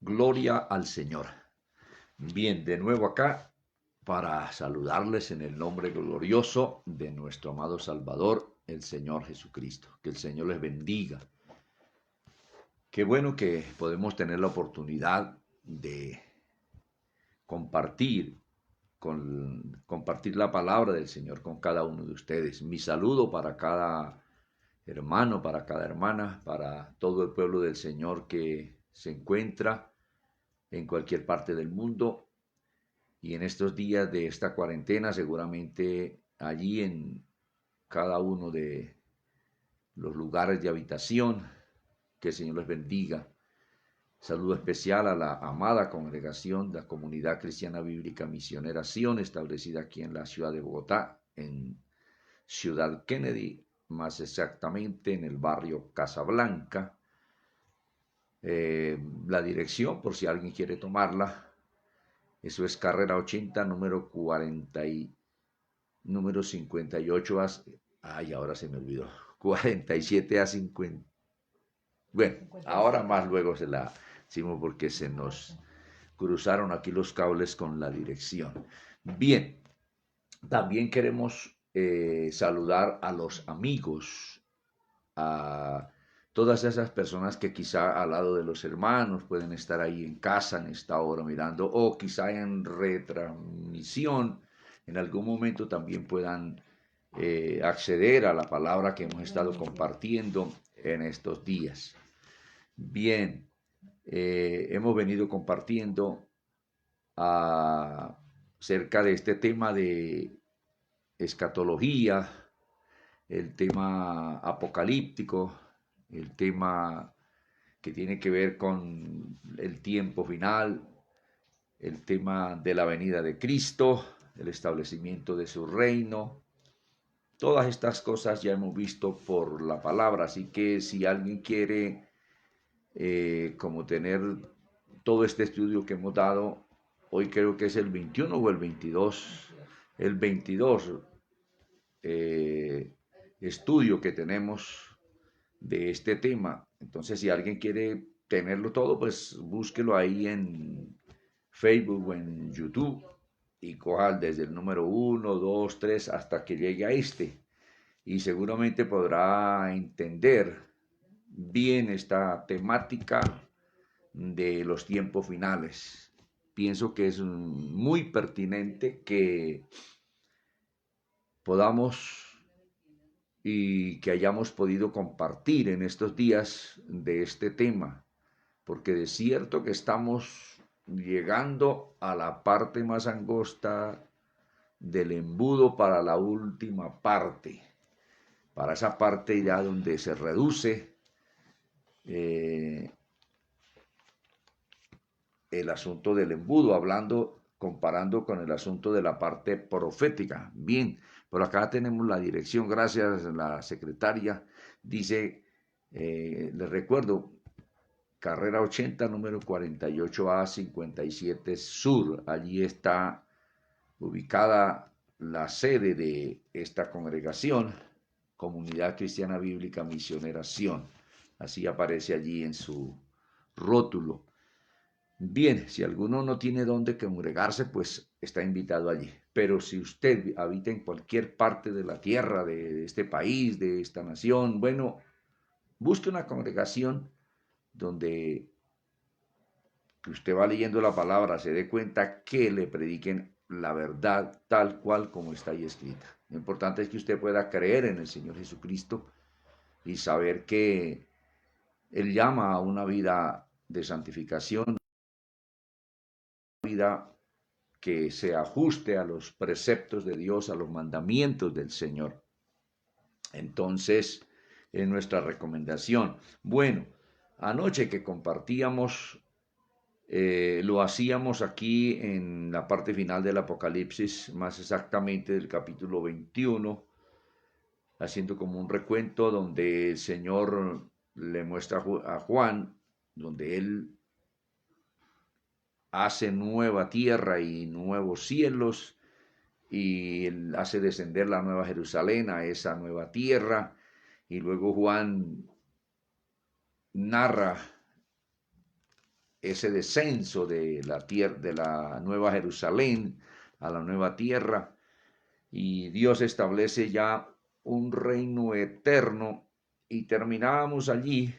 Gloria al Señor. Bien, de nuevo acá para saludarles en el nombre glorioso de nuestro amado Salvador, el Señor Jesucristo. Que el Señor les bendiga. Qué bueno que podemos tener la oportunidad de compartir, compartir la palabra del Señor con cada uno de ustedes. Mi saludo para cada hermano, para cada hermana, para todo el pueblo del Señor que se encuentra en cualquier parte del mundo. Y en estos días de esta cuarentena, seguramente allí en cada uno de los lugares de habitación, que el Señor les bendiga. Saludo especial a la amada congregación de la Comunidad Cristiana Bíblica Misionera Sion, establecida aquí en la ciudad de Bogotá, en Ciudad Kennedy, más exactamente en el barrio Casablanca. La dirección, por si alguien quiere tomarla, eso es carrera 80, número 40 número 58 a... Ay, ahora se me olvidó. 47 a 50. Bueno, ahora más luego se la decimos porque se nos cruzaron aquí los cables con la dirección. Bien, también queremos saludar a los amigos, a todas esas personas que quizá al lado de los hermanos pueden estar ahí en casa en esta hora mirando, o quizá en retransmisión en algún momento también puedan acceder a la palabra que hemos estado compartiendo en estos días. Bien, hemos venido compartiendo acerca de este tema de escatología, el tema apocalíptico, el tema que tiene que ver con el tiempo final, el tema de la venida de Cristo, el establecimiento de su reino. Todas estas cosas ya hemos visto por la palabra, así que si alguien quiere como tener todo este estudio que hemos dado, hoy creo que es el 21 o el 22 estudio que tenemos de este tema. Entonces, si alguien quiere tenerlo todo, pues búsquelo ahí en Facebook o en YouTube y coja desde el número 1, 2, 3 hasta que llegue a este. Y seguramente podrá entender bien esta temática de los tiempos finales. Pienso que es muy pertinente que podamos y que hayamos podido compartir en estos días de este tema, porque de cierto que estamos llegando a la parte más angosta del embudo para la última parte, para esa parte ya donde se reduce el asunto del embudo, comparando con el asunto de la parte profética. Bien, por acá tenemos la dirección, gracias a la secretaria. Dice, les recuerdo, carrera 80, número 48A 57 Sur. Allí está ubicada la sede de esta congregación, Comunidad Cristiana Bíblica Misionera Sion. Así aparece allí en su rótulo. Bien, si alguno no tiene dónde congregarse, pues está invitado allí. Pero si usted habita en cualquier parte de la tierra, de este país, de esta nación, bueno, busque una congregación donde usted va leyendo la palabra, se dé cuenta que le prediquen la verdad tal cual como está ahí escrita. Lo importante es que usted pueda creer en el Señor Jesucristo y saber que Él llama a una vida de santificación, una vida que se ajuste a los preceptos de Dios, a los mandamientos del Señor. Entonces, es nuestra recomendación. Bueno, anoche que compartíamos, lo hacíamos aquí en la parte final del Apocalipsis, más exactamente del capítulo 21, haciendo como un recuento donde el Señor le muestra a Juan, donde él hace nueva tierra y nuevos cielos, y él hace descender la nueva Jerusalén a esa nueva tierra, y luego Juan narra ese descenso de la tierra, de la Nueva Jerusalén a la nueva tierra, y Dios establece ya un reino eterno, y terminábamos allí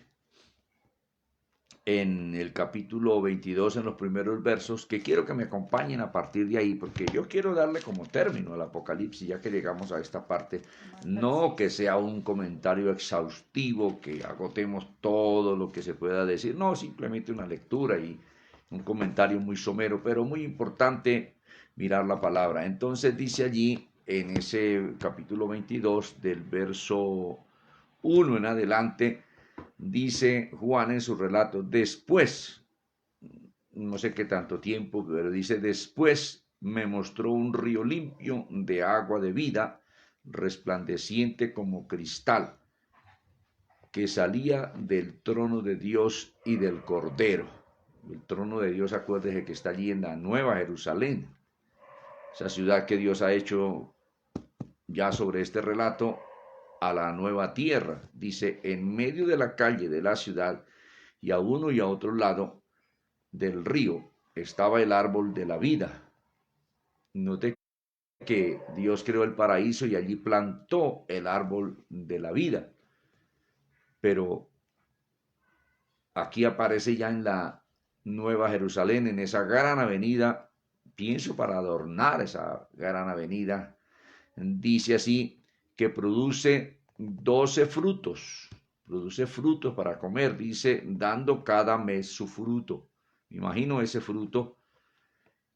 en el capítulo 22, en los primeros versos, que quiero que me acompañen a partir de ahí, porque yo quiero darle como término al Apocalipsis, ya que llegamos a esta parte, no que sea un comentario exhaustivo, que agotemos todo lo que se pueda decir, no, simplemente una lectura y un comentario muy somero, pero muy importante mirar la palabra. Entonces dice allí, en ese capítulo 22, del verso 1 en adelante, dice Juan en su relato, después, no sé qué tanto tiempo, pero dice, después me mostró un río limpio de agua de vida, resplandeciente como cristal, que salía del trono de Dios y del Cordero. El trono de Dios, acuérdese que está allí en la Nueva Jerusalén, esa ciudad que Dios ha hecho ya sobre este relato a la nueva tierra. Dice, en medio de la calle de la ciudad y a uno y a otro lado del río estaba el árbol de la vida. Note que Dios creó el paraíso y allí plantó el árbol de la vida. Pero aquí aparece ya en la Nueva Jerusalén, en esa gran avenida, pienso para adornar esa gran avenida, dice así, que produce frutos para comer, dice, dando cada mes su fruto. Me imagino ese fruto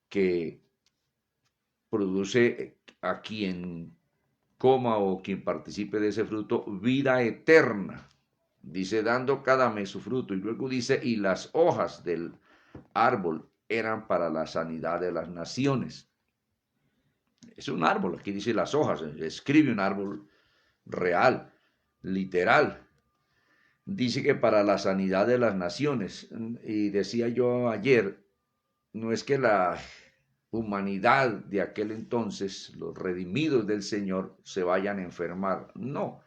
que produce a quien coma o quien participe de ese fruto vida eterna. Dice, dando cada mes su fruto. Y luego dice, y las hojas del árbol eran para la sanidad de las naciones. Es un árbol, aquí dice las hojas, escribe un árbol real, literal. Dice que para la sanidad de las naciones. Y decía yo ayer, no es que la humanidad de aquel entonces, los redimidos del Señor, se vayan a enfermar, no,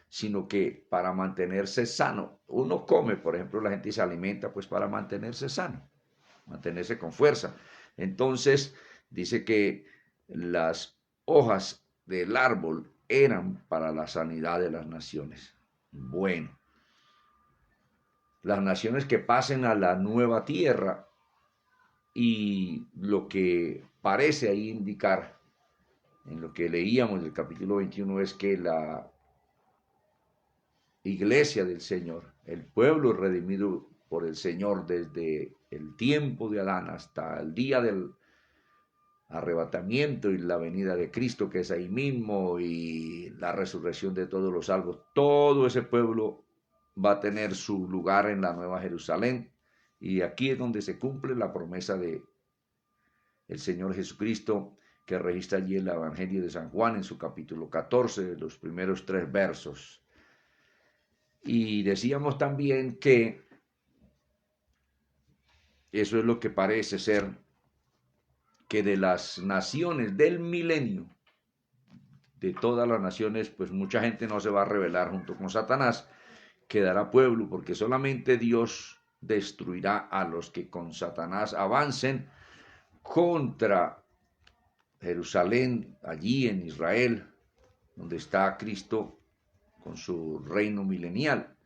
sino que para mantenerse sano. Uno come, por ejemplo, la gente se alimenta pues para mantenerse sano, mantenerse con fuerza. Entonces dice que las hojas del árbol eran para la sanidad de las naciones. Bueno, las naciones que pasen a la nueva tierra, y lo que parece ahí indicar en lo que leíamos del capítulo 21 es que la iglesia del Señor, el pueblo redimido por el Señor desde el tiempo de Adán hasta el día del arrebatamiento y la venida de Cristo, que es ahí mismo, y la resurrección de todos los salvos, todo ese pueblo va a tener su lugar en la Nueva Jerusalén, y aquí es donde se cumple la promesa de el Señor Jesucristo, que registra allí el Evangelio de San Juan en su capítulo 14, los primeros 3 versos. Y decíamos también que eso es lo que parece ser, que de las naciones del milenio, de todas las naciones, pues mucha gente no se va a rebelar junto con Satanás, quedará pueblo, porque solamente Dios destruirá a los que con Satanás avancen contra Jerusalén, allí en Israel, donde está Cristo con su reino milenial.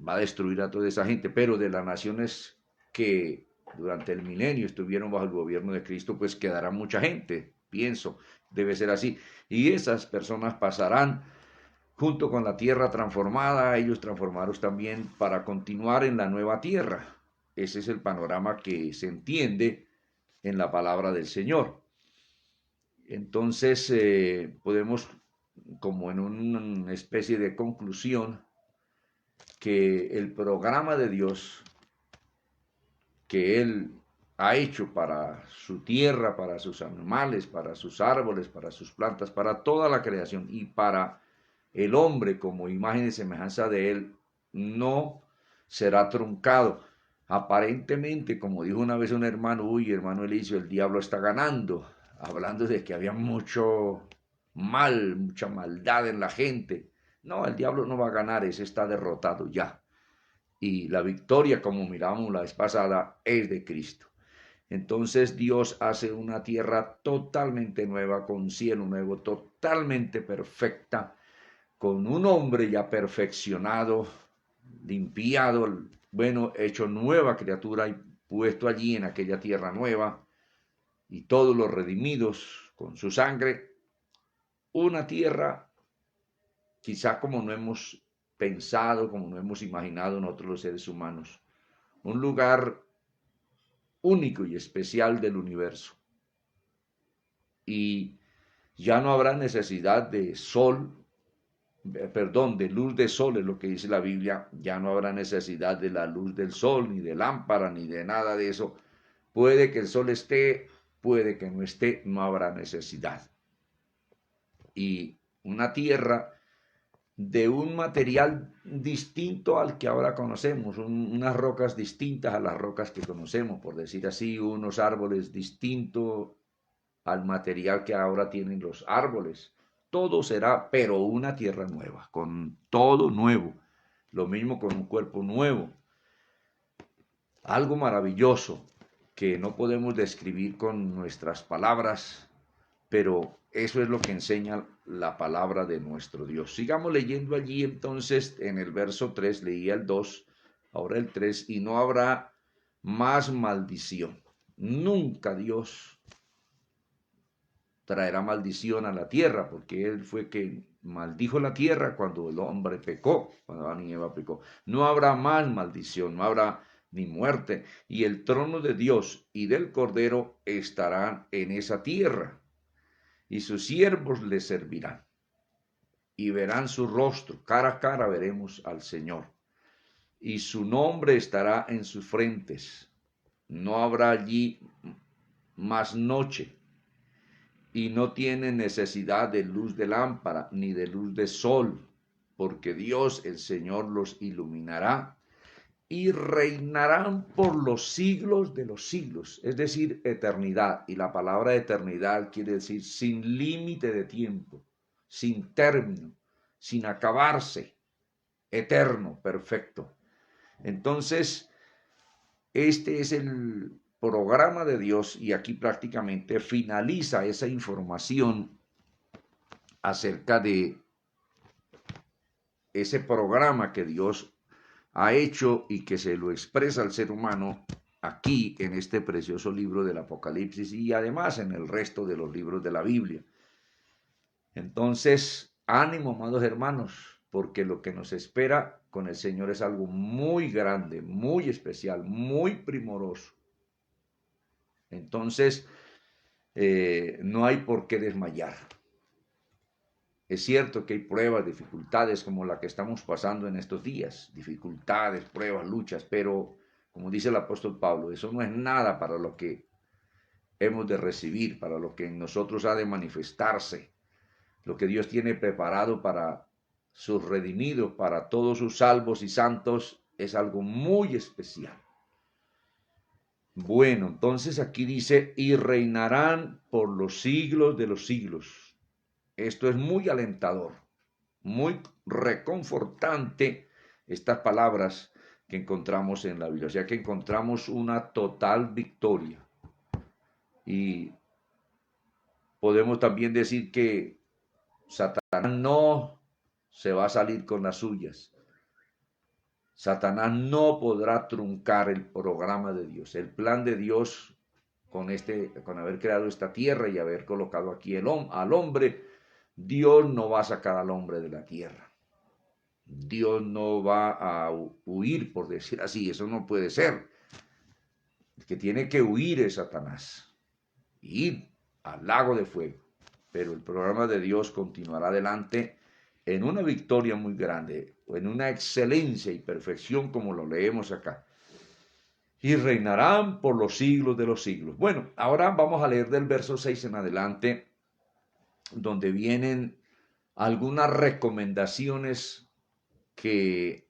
Va a destruir a toda esa gente, pero de las naciones que durante el milenio estuvieron bajo el gobierno de Cristo, pues quedará mucha gente, pienso, debe ser así. Y esas personas pasarán junto con la tierra transformada, ellos transformados también para continuar en la nueva tierra. Ese es el panorama que se entiende en la palabra del Señor. Entonces podemos, como en una especie de conclusión, que el programa de Dios que Él ha hecho para su tierra, para sus animales, para sus árboles, para sus plantas, para toda la creación y para el hombre como imagen y semejanza de Él, no será truncado. Aparentemente, como dijo una vez un hermano, uy, hermano Elicio, el diablo está ganando, hablando de que había mucho mal, mucha maldad en la gente. No, el diablo no va a ganar, ese está derrotado ya. y la victoria, como miramos la vez pasada, es de Cristo. Entonces Dios hace una tierra totalmente nueva, con cielo nuevo, totalmente perfecta, con un hombre ya perfeccionado, limpiado, bueno, hecho nueva criatura y puesto allí en aquella tierra nueva, y todos los redimidos con su sangre, una tierra quizá como no hemos pensado, como no hemos imaginado nosotros los seres humanos, un lugar único y especial del universo. Y ya no habrá necesidad de sol, perdón, de luz de sol, es lo que dice la Biblia. Ya no habrá necesidad de la luz del sol, ni de lámpara, ni de nada de eso. Puede que el sol esté, puede que no esté, no habrá necesidad. Y una tierra de un material distinto al que ahora conocemos, unas rocas distintas a las rocas que conocemos, por decir así, unos árboles distintos al material que ahora tienen los árboles. Todo será, pero una tierra nueva, con todo nuevo. Lo mismo con un cuerpo nuevo. Algo maravilloso que no podemos describir con nuestras palabras, pero eso es lo que enseña la palabra de nuestro Dios. Sigamos leyendo allí entonces en el verso 3, leía el 2, ahora el 3, y no habrá más maldición. Nunca Dios traerá maldición a la tierra, porque Él fue que maldijo la tierra cuando el hombre pecó, cuando Adán y Eva pecó. No habrá más maldición, no habrá ni muerte, y el trono de Dios y del Cordero estarán en esa tierra, y sus siervos le servirán, y verán su rostro, cara a cara veremos al Señor, y su nombre estará en sus frentes. No habrá allí más noche, y no tienen necesidad de luz de lámpara ni de luz de sol, porque Dios el Señor los iluminará y reinarán por los siglos de los siglos, es decir, eternidad. Y la palabra eternidad quiere decir sin límite de tiempo, sin término, sin acabarse, eterno, perfecto. Entonces, este es el programa de Dios y aquí prácticamente finaliza esa información acerca de ese programa que Dios ha hecho y que se lo expresa al ser humano aquí en este precioso libro del Apocalipsis y además en el resto de los libros de la Biblia. Entonces, ánimo, amados hermanos, porque lo que nos espera con el Señor es algo muy grande, muy especial, muy primoroso. Entonces, no hay por qué desmayar. Es cierto que hay pruebas, dificultades como la que estamos pasando en estos días, dificultades, pruebas, luchas, pero como dice el apóstol Pablo, eso no es nada para lo que hemos de recibir, para lo que en nosotros ha de manifestarse, lo que Dios tiene preparado para sus redimidos, para todos sus salvos y santos, es algo muy especial. Bueno, entonces aquí dice, y reinarán por los siglos de los siglos. Esto es muy alentador, muy reconfortante, estas palabras que encontramos en la Biblia. O sea que encontramos una total victoria. Y podemos también decir que Satanás no se va a salir con las suyas. Satanás no podrá truncar el programa de Dios, el plan de Dios con haber creado esta tierra y haber colocado aquí al hombre. Dios no va a sacar al hombre de la tierra. Dios no va a huir, por decir así, eso no puede ser. El que tiene que huir es Satanás, ir al lago de fuego. Pero el programa de Dios continuará adelante en una victoria muy grande, o en una excelencia y perfección como lo leemos acá. Y reinarán por los siglos de los siglos. Bueno, ahora vamos a leer del verso 6 en adelante, donde vienen algunas recomendaciones que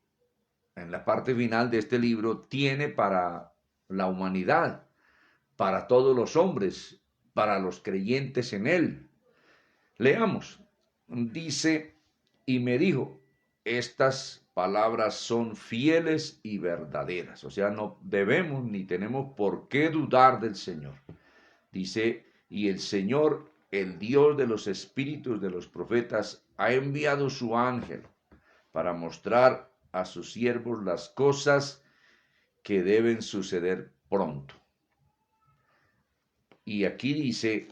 en la parte final de este libro tiene para la humanidad, para todos los hombres, para los creyentes en él. Leamos. Dice, y me dijo, estas palabras son fieles y verdaderas. O sea, no debemos ni tenemos por qué dudar del Señor. Dice, y el Señor, el Dios de los espíritus de los profetas, ha enviado su ángel para mostrar a sus siervos las cosas que deben suceder pronto. Y aquí dice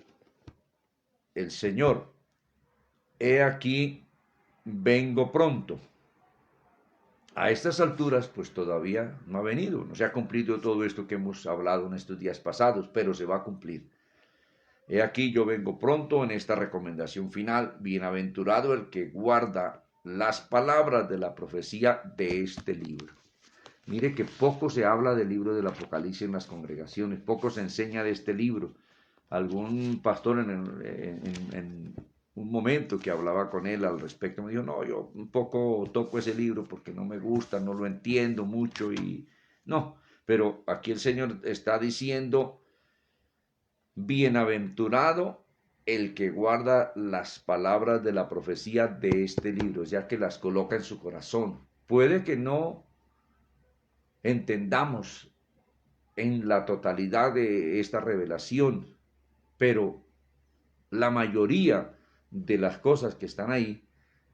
el Señor, he aquí, vengo pronto. A estas alturas, pues todavía no ha venido, no se ha cumplido todo esto que hemos hablado en estos días pasados, pero se va a cumplir. He aquí, yo vengo pronto. En esta recomendación final, bienaventurado el que guarda las palabras de la profecía de este libro. Mire que poco se habla del libro del Apocalipsis en las congregaciones, poco se enseña de este libro. Algún pastor en un momento que hablaba con él al respecto me dijo, no, yo un poco toco ese libro porque no me gusta, no lo entiendo mucho y no, pero aquí el Señor está diciendo, bienaventurado el que guarda las palabras de la profecía de este libro, ya que las coloca en su corazón. Puede que no entendamos en la totalidad de esta revelación, pero la mayoría de las cosas que están ahí,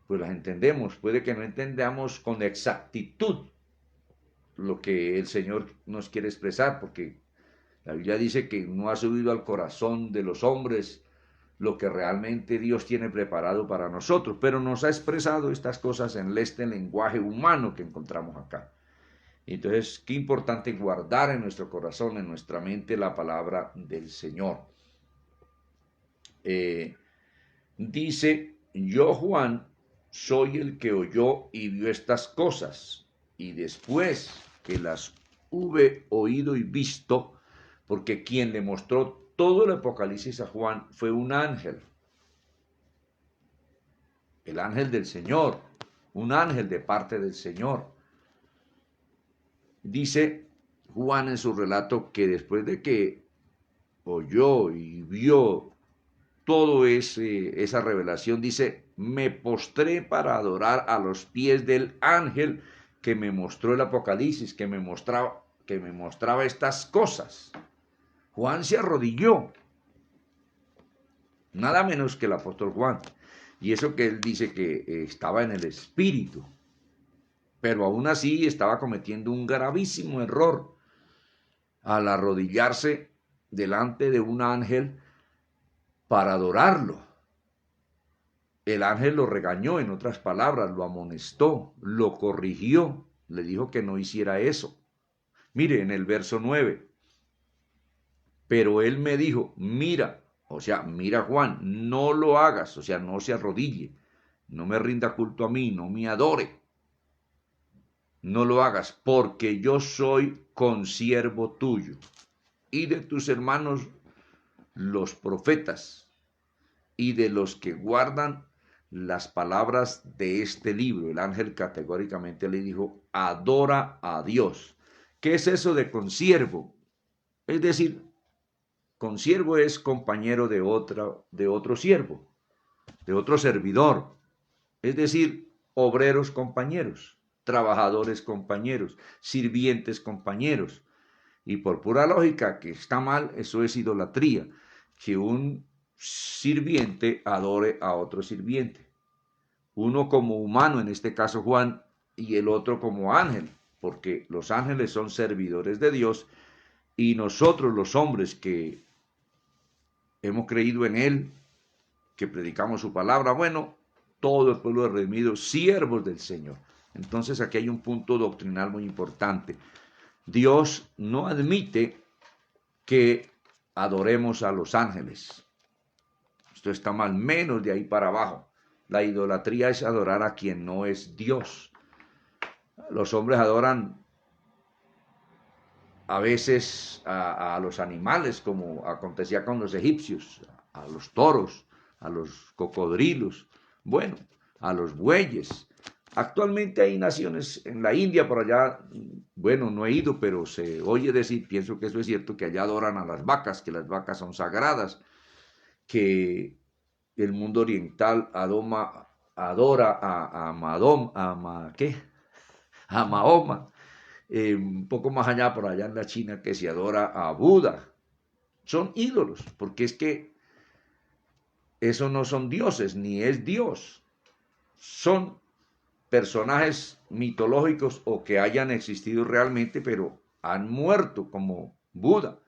pues las entendemos. Puede que no entendamos con exactitud lo que el Señor nos quiere expresar, porque la Biblia dice que no ha subido al corazón de los hombres lo que realmente Dios tiene preparado para nosotros, pero nos ha expresado estas cosas en este lenguaje humano que encontramos acá. Entonces, qué importante guardar en nuestro corazón, en nuestra mente, la palabra del Señor. Dice, yo Juan soy el que oyó y vio estas cosas, y después que las hube oído y visto, porque quien le mostró todo el Apocalipsis a Juan fue un ángel, el ángel del Señor, un ángel de parte del Señor. Dice Juan en su relato que después de que oyó y vio todo esa revelación, dice, me postré para adorar a los pies del ángel que me mostró el Apocalipsis, que me mostraba estas cosas. Juan se arrodilló, nada menos que el apóstol Juan. Y eso que él dice que estaba en el Espíritu, pero aún así estaba cometiendo un gravísimo error al arrodillarse delante de un ángel para adorarlo. El ángel lo regañó, en otras palabras, lo amonestó, lo corrigió, le dijo que no hiciera eso. Mire, en el verso 9, pero él me dijo, mira, o sea, mira Juan, no lo hagas, o sea, no se arrodille, no me rinda culto a mí, no me adore, no lo hagas, porque yo soy consiervo tuyo y de tus hermanos los profetas y de los que guardan las palabras de este libro. El ángel categóricamente le dijo, adora a Dios. ¿Qué es eso de consiervo? Es decir, consiervo es compañero de otro siervo, de otro servidor. Es decir, obreros compañeros, trabajadores compañeros, sirvientes compañeros. Y por pura lógica, que está mal, eso es idolatría, que un sirviente adore a otro sirviente. Uno como humano, en este caso Juan, y el otro como ángel, porque los ángeles son servidores de Dios y nosotros los hombres que hemos creído en Él, que predicamos su palabra, bueno, todo el pueblo redimido, siervos del Señor. Entonces aquí hay un punto doctrinal muy importante. Dios no admite que adoremos a los ángeles. Esto está mal, menos de ahí para abajo. La idolatría es adorar a quien no es Dios. Los hombres adoran a veces a los animales, como acontecía con los egipcios, a los toros, a los cocodrilos, bueno, a los bueyes. Actualmente hay naciones en la India, por allá, bueno, no he ido, pero se oye decir, pienso que eso es cierto, que allá adoran a las vacas, que las vacas son sagradas, que el mundo oriental adora ¿qué? A Mahoma, un poco más allá, por allá en la China, que se adora a Buda. Son ídolos, porque es que eso no son dioses, ni es Dios. Son personajes mitológicos o que hayan existido realmente, pero han muerto como Buda,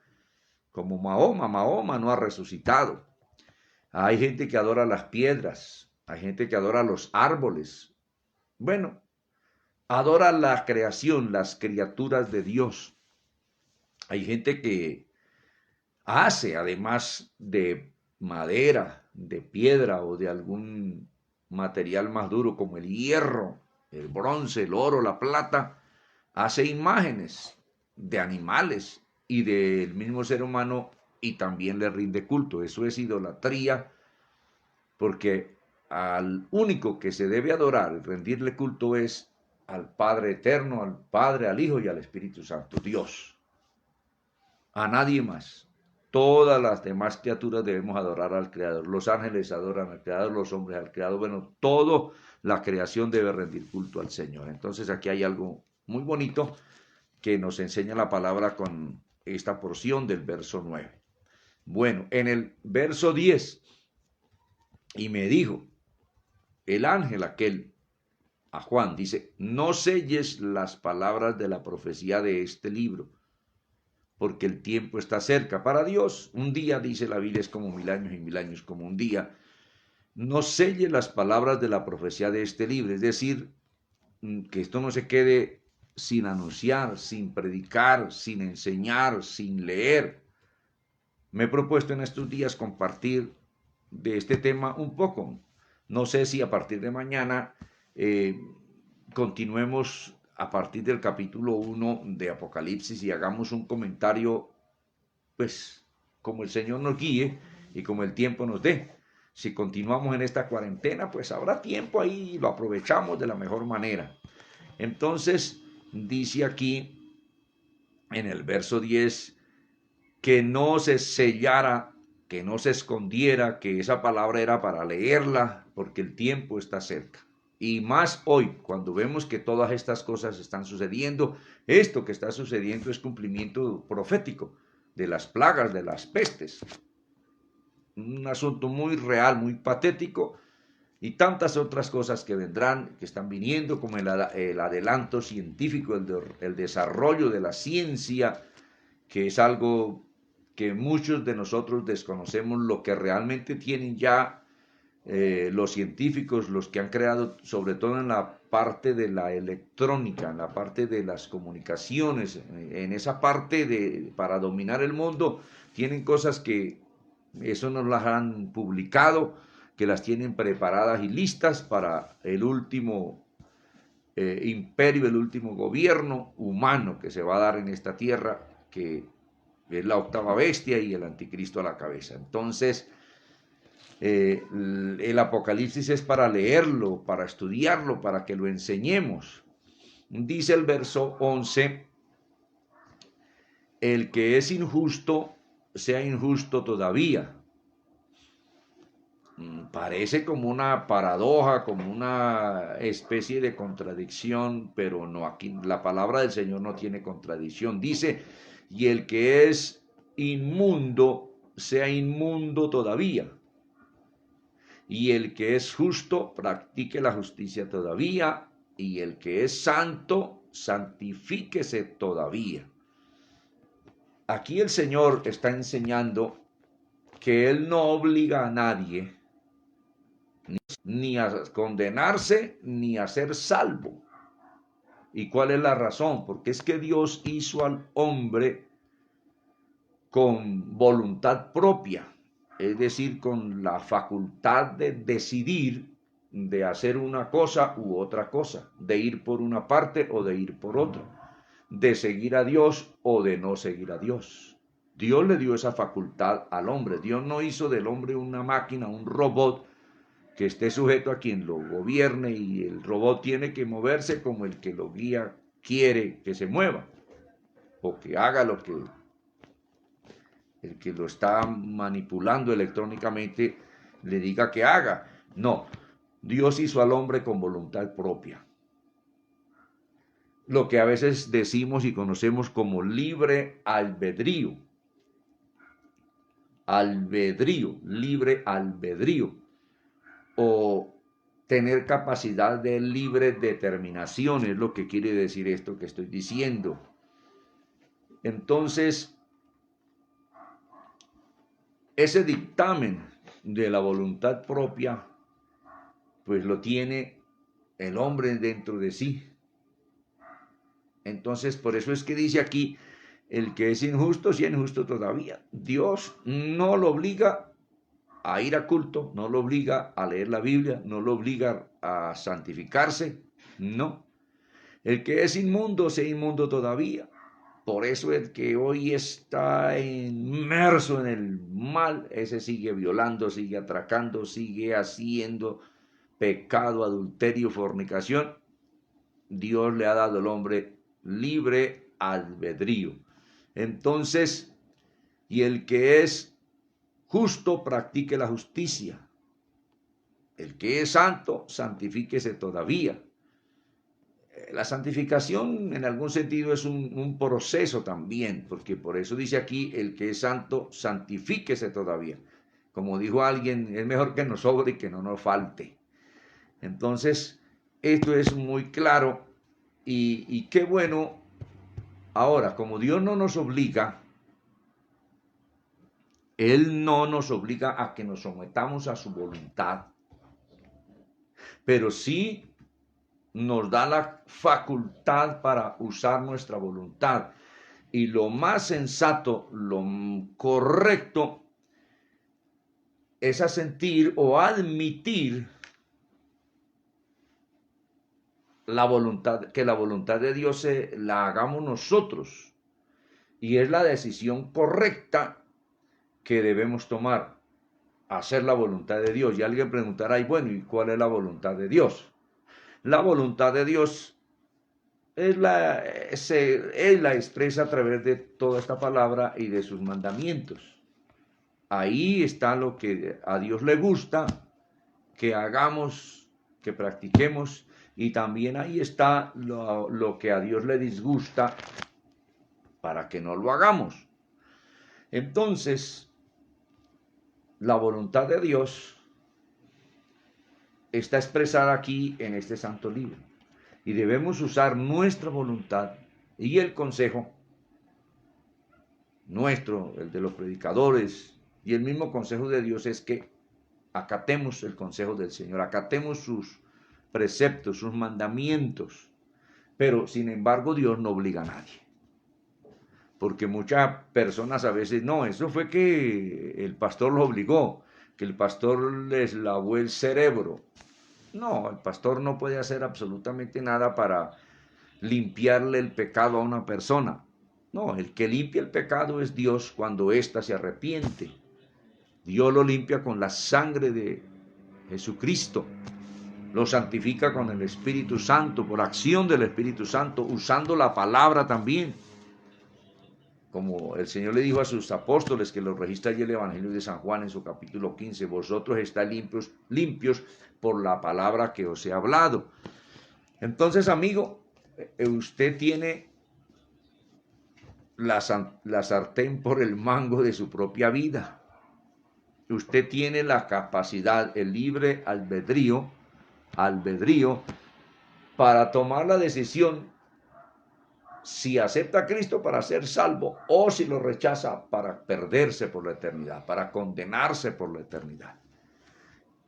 como Mahoma. Mahoma no ha resucitado. Hay gente que adora las piedras, hay gente que adora los árboles. Bueno, adora la creación, las criaturas de Dios. Hay gente que hace, además de madera, de piedra o de algún material más duro como el hierro, el bronce, el oro, la plata, hace imágenes de animales y del mismo ser humano y también le rinde culto. Eso es idolatría, porque al único que se debe adorar y rendirle culto es al Padre eterno, al Padre, al Hijo y al Espíritu Santo, Dios. A nadie más. Todas las demás criaturas debemos adorar al Creador. Los ángeles adoran al Creador, los hombres al Creador. Bueno, toda la creación debe rendir culto al Señor. Entonces aquí hay algo muy bonito que nos enseña la palabra con esta porción del verso 9. Bueno, en el verso 10, y me dijo el ángel aquel a Juan, dice, no selles las palabras de la profecía de este libro, porque el tiempo está cerca. Para Dios, un día, dice la Biblia, es como 1000 años y 1000 años como un día. No selle las palabras de la profecía de este libro, es decir, que esto no se quede sin anunciar, sin predicar, sin enseñar, sin leer. Me he propuesto en estos días compartir de este tema un poco. No sé si a partir de mañana continuemos a partir del capítulo 1 de Apocalipsis y hagamos un comentario, pues, como el Señor nos guíe y como el tiempo nos dé. Si continuamos en esta cuarentena, pues habrá tiempo ahí y lo aprovechamos de la mejor manera. Entonces, dice aquí en el verso 10, que no se sellara, que no se escondiera, que esa palabra era para leerla, porque el tiempo está cerca. Y más hoy, cuando vemos que todas estas cosas están sucediendo, esto que está sucediendo es cumplimiento profético de las plagas, de las pestes. Un asunto muy real, muy patético, y tantas otras cosas que vendrán, que están viniendo, como el adelanto científico, el desarrollo de la ciencia, que es algo que muchos de nosotros desconocemos, lo que realmente tienen ya los científicos, los que han creado, sobre todo en la parte de la electrónica, en la parte de las comunicaciones, en esa parte para dominar el mundo, tienen cosas que eso nos las han publicado, que las tienen preparadas y listas para el último imperio, el último gobierno humano que se va a dar en esta tierra, que es la octava bestia y el anticristo a la cabeza. Entonces, el Apocalipsis es para leerlo, para estudiarlo, para que lo enseñemos. Dice el verso 11, el que es injusto, sea injusto todavía. Parece como una paradoja, como una especie de contradicción, pero no, aquí la palabra del Señor no tiene contradicción. Dice, y el que es inmundo, sea inmundo todavía. Y el que es justo, practique la justicia todavía. Y el que es santo, santifíquese todavía. Aquí el Señor está enseñando que Él no obliga a nadie ni a condenarse, ni a ser salvo. ¿Y cuál es la razón? Porque es que Dios hizo al hombre con voluntad propia, es decir, con la facultad de decidir, de hacer una cosa u otra cosa, de ir por una parte o de ir por otra, de seguir a Dios o de no seguir a Dios. Dios le dio esa facultad al hombre. Dios no hizo del hombre una máquina, un robot, que esté sujeto a quien lo gobierne y el robot tiene que moverse como el que lo guía quiere que se mueva o que haga lo que el que lo está manipulando electrónicamente le diga que haga. No, Dios hizo al hombre con voluntad propia. Lo que a veces decimos y conocemos como libre albedrío. Albedrío, libre albedrío. O tener capacidad de libre determinación, es lo que quiere decir esto que estoy diciendo. Entonces, ese dictamen de la voluntad propia, pues lo tiene el hombre dentro de sí. Entonces, por eso es que dice aquí, el que es injusto, sí es injusto todavía. Dios no lo obliga a ir a culto, no lo obliga a leer la Biblia, no lo obliga a santificarse, no. El que es inmundo, sea inmundo todavía. Por eso el que hoy está inmerso en el mal, ese sigue violando, sigue atracando, sigue haciendo pecado, adulterio, fornicación. Dios le ha dado al hombre libre albedrío. Entonces, y el que es justo, practique la justicia. El que es santo, santifíquese todavía. La santificación en algún sentido es un proceso también, porque por eso dice aquí, el que es santo, santifíquese todavía. Como dijo alguien, es mejor que nos sobre y que no nos falte. Entonces, esto es muy claro y qué bueno. Ahora, como Dios no nos obliga, Él no nos obliga a que nos sometamos a su voluntad, pero sí nos da la facultad para usar nuestra voluntad. Y lo más sensato, lo correcto, es asentir o admitir la voluntad, que la voluntad de Dios la hagamos nosotros. Y es la decisión correcta que debemos tomar, hacer la voluntad de Dios. Y alguien preguntará, y bueno, ¿y cuál es la voluntad de Dios? La voluntad de Dios Él la expresa a través de toda esta palabra y de sus mandamientos. Ahí está lo que a Dios le gusta que hagamos, que practiquemos, y también ahí está lo que a Dios le disgusta para que no lo hagamos. Entonces, la voluntad de Dios está expresada aquí en este santo libro. Y debemos usar nuestra voluntad y el consejo nuestro, el de los predicadores y el mismo consejo de Dios es que acatemos el consejo del Señor, acatemos sus preceptos, sus mandamientos. Pero sin embargo Dios no obliga a nadie. Porque muchas personas a veces, no, eso fue que el pastor lo obligó, que el pastor les lavó el cerebro. No, el pastor no puede hacer absolutamente nada para limpiarle el pecado a una persona. No, el que limpia el pecado es Dios cuando ésta se arrepiente. Dios lo limpia con la sangre de Jesucristo. Lo santifica con el Espíritu Santo, por acción del Espíritu Santo, usando la palabra también. Como el Señor le dijo a sus apóstoles, que lo registra allí el Evangelio de San Juan en su capítulo 15, vosotros estáis limpios por la palabra que os he hablado. Entonces, amigo, usted tiene la sartén por el mango de su propia vida. Usted tiene la capacidad, el libre albedrío, para tomar la decisión si acepta a Cristo para ser salvo o si lo rechaza para perderse por la eternidad, para condenarse por la eternidad.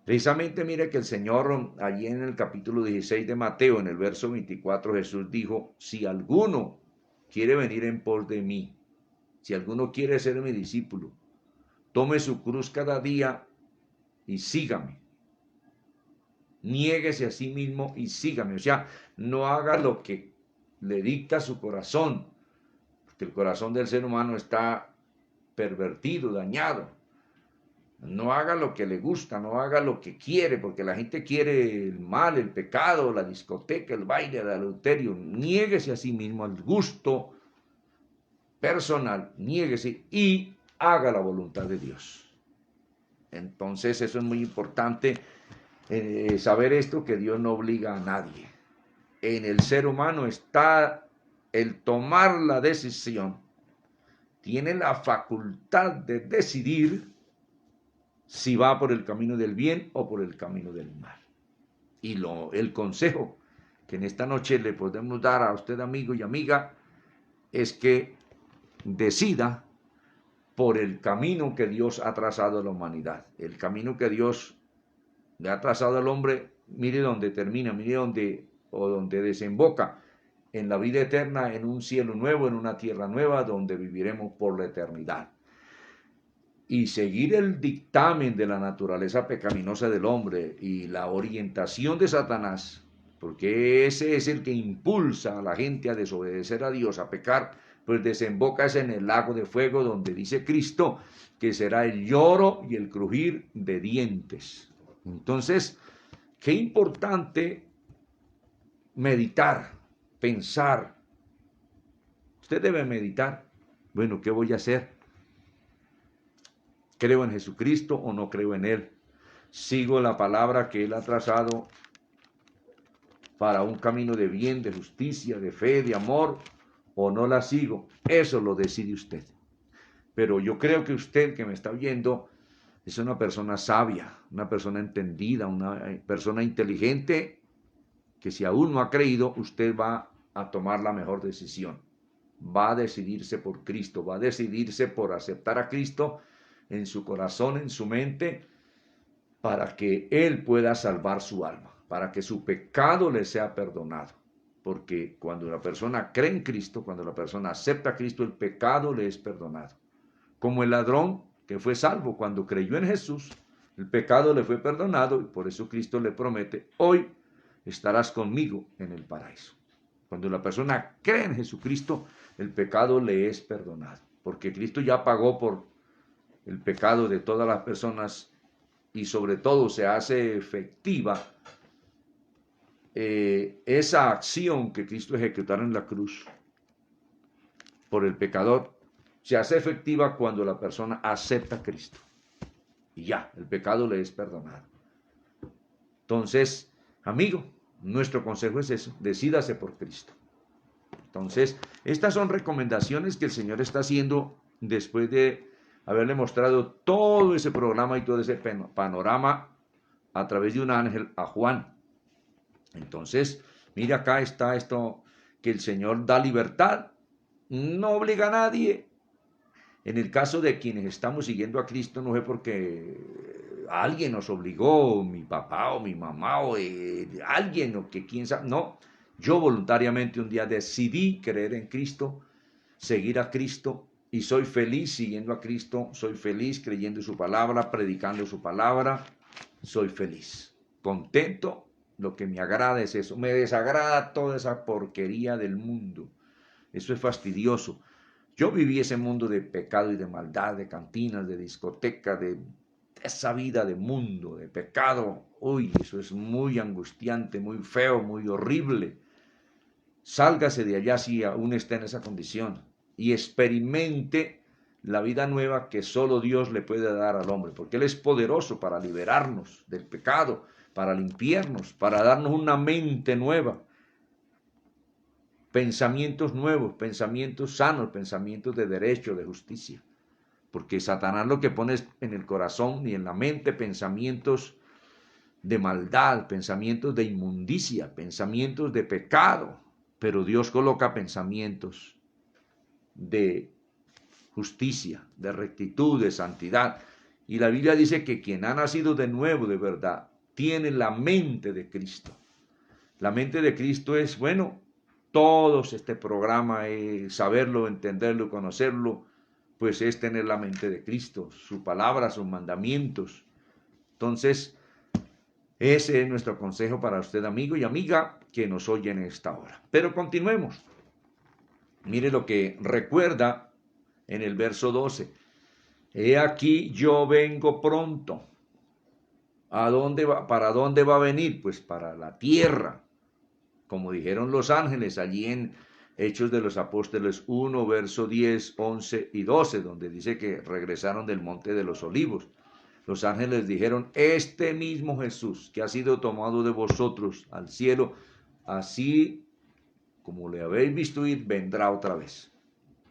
Precisamente mire que el Señor allí en el capítulo 16 de Mateo, en el verso 24, Jesús dijo, si alguno quiere venir en pos de mí, si alguno quiere ser mi discípulo, tome su cruz cada día y sígame. Niéguese a sí mismo y sígame. O sea, no haga lo que le dicta su corazón, porque el corazón del ser humano está pervertido, dañado. No haga lo que le gusta, no haga lo que quiere, porque la gente quiere el mal, el pecado, la discoteca, el baile, el adulterio. Niéguese a sí mismo al gusto personal, niéguese y haga la voluntad de Dios. Entonces eso es muy importante. saber esto, que Dios no obliga a nadie. En el ser humano está el tomar la decisión. Tiene la facultad de decidir si va por el camino del bien o por el camino del mal. Y el consejo que en esta noche le podemos dar a usted, amigo y amiga, es que decida por el camino que Dios ha trazado a la humanidad. El camino que Dios le ha trazado al hombre, mire dónde termina, mire dónde desemboca, en la vida eterna, en un cielo nuevo, en una tierra nueva, donde viviremos por la eternidad. Y seguir el dictamen de la naturaleza pecaminosa del hombre y la orientación de Satanás, porque ese es el que impulsa a la gente a desobedecer a Dios, a pecar, pues desemboca en el lago de fuego, donde dice Cristo que será el lloro y el crujir de dientes. Entonces, qué importante meditar, pensar. Usted debe meditar. Bueno, ¿qué voy a hacer? ¿Creo en Jesucristo o no creo en Él? ¿Sigo la palabra que Él ha trazado para un camino de bien, de justicia, de fe, de amor, o no la sigo? Eso lo decide usted. Pero yo creo que usted que me está oyendo es una persona sabia, una persona entendida, una persona inteligente, que si aún no ha creído, usted va a tomar la mejor decisión. Va a decidirse por Cristo, va a decidirse por aceptar a Cristo en su corazón, en su mente, para que Él pueda salvar su alma, para que su pecado le sea perdonado. Porque cuando la persona cree en Cristo, cuando la persona acepta a Cristo, el pecado le es perdonado. Como el ladrón que fue salvo cuando creyó en Jesús, el pecado le fue perdonado y por eso Cristo le promete: hoy estarás conmigo en el paraíso. Cuando la persona cree en Jesucristo, el pecado le es perdonado, porque Cristo ya pagó por el pecado de todas las personas y sobre todo se hace efectiva esa acción que Cristo ejecutaron en la cruz por el pecador, se hace efectiva cuando la persona acepta a Cristo. Y ya, el pecado le es perdonado. Entonces, amigo, nuestro consejo es eso: decídase por Cristo. Entonces, estas son recomendaciones que el Señor está haciendo después de haberle mostrado todo ese programa y todo ese panorama a través de un ángel a Juan. Entonces, mira, acá está esto, que el Señor da libertad, no obliga a nadie. En el caso de quienes estamos siguiendo a Cristo, no es porque alguien nos obligó, mi papá o mi mamá o alguien o que quién sabe, no. Yo voluntariamente un día decidí creer en Cristo, seguir a Cristo, y soy feliz siguiendo a Cristo, soy feliz creyendo en su palabra, predicando su palabra, soy feliz, contento. Lo que me agrada es eso, me desagrada toda esa porquería del mundo, eso es fastidioso. Yo viví ese mundo de pecado y de maldad, de cantinas, de discoteca, de esa vida de mundo, de pecado. Uy, eso es muy angustiante, muy feo, muy horrible. Sálgase de allá si aún está en esa condición y experimente la vida nueva que solo Dios le puede dar al hombre, porque Él es poderoso para liberarnos del pecado, para limpiarnos, para darnos una mente nueva, pensamientos nuevos, pensamientos sanos, pensamientos de derecho, de justicia. Porque Satanás lo que pone en el corazón y en la mente pensamientos de maldad, pensamientos de inmundicia, pensamientos de pecado. Pero Dios coloca pensamientos de justicia, de rectitud, de santidad. Y la Biblia dice que quien ha nacido de nuevo de verdad tiene la mente de Cristo. La mente de Cristo es, bueno, todos este programa, saberlo, entenderlo, conocerlo, pues es tener la mente de Cristo, su palabra, sus mandamientos. Entonces, ese es nuestro consejo para usted, amigo y amiga, que nos oye en esta hora. Pero continuemos. Mire lo que recuerda en el verso 12. He aquí yo vengo pronto. ¿A dónde va? ¿Para dónde va a venir? Pues para la tierra. Como dijeron los ángeles allí en Hechos de los Apóstoles 1, verso 10, 11 y 12, donde dice que regresaron del Monte de los Olivos. Los ángeles dijeron, este mismo Jesús que ha sido tomado de vosotros al cielo, así como le habéis visto ir, vendrá otra vez.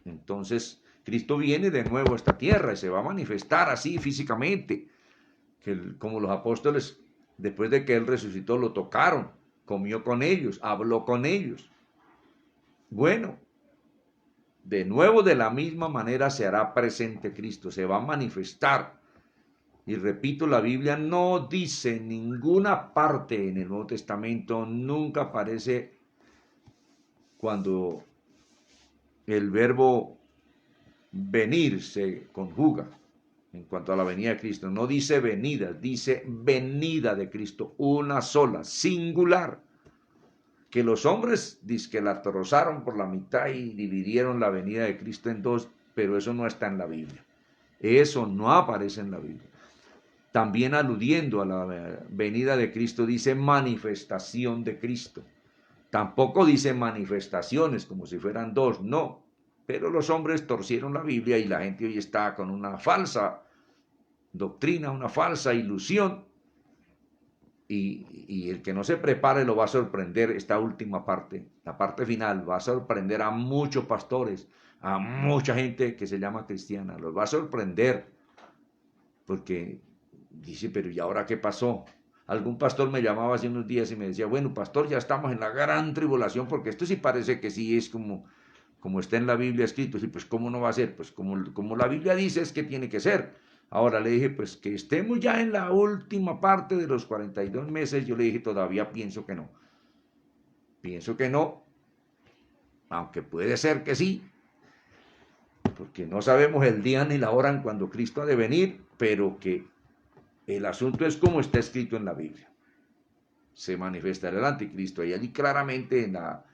Entonces, Cristo viene de nuevo a esta tierra y se va a manifestar así físicamente, como los apóstoles, después de que Él resucitó, lo tocaron, comió con ellos, habló con ellos. Bueno, de nuevo de la misma manera se hará presente Cristo, se va a manifestar. Y repito, la Biblia no dice en ninguna parte en el Nuevo Testamento, nunca aparece cuando el verbo venir se conjuga en cuanto a la venida de Cristo. No dice venida, dice venida de Cristo, una sola, singular. Que los hombres que la trozaron por la mitad y dividieron la venida de Cristo en dos, pero eso no está en la Biblia. Eso no aparece en la Biblia. También aludiendo a la venida de Cristo, dice manifestación de Cristo. Tampoco dice manifestaciones como si fueran dos, no. Pero los hombres torcieron la Biblia y la gente hoy está con una falsa doctrina, una falsa ilusión. Y el que no se prepare lo va a sorprender esta última parte, la parte final, va a sorprender a muchos pastores, a mucha gente que se llama cristiana, los va a sorprender porque dice, pero ¿y ahora qué pasó? Algún pastor me llamaba hace unos días y me decía, bueno, pastor, ya estamos en la gran tribulación, porque esto sí parece que sí es como está en la Biblia escrito. Y pues, ¿cómo no va a ser? Pues como la Biblia dice es que tiene que ser. Ahora le dije, pues que estemos ya en la última parte de los 42 meses. Yo le dije, todavía pienso que no. Pienso que no, aunque puede ser que sí, porque no sabemos el día ni la hora en cuando Cristo ha de venir, pero que el asunto es como está escrito en la Biblia. Se manifestará el anticristo. Y allí claramente en la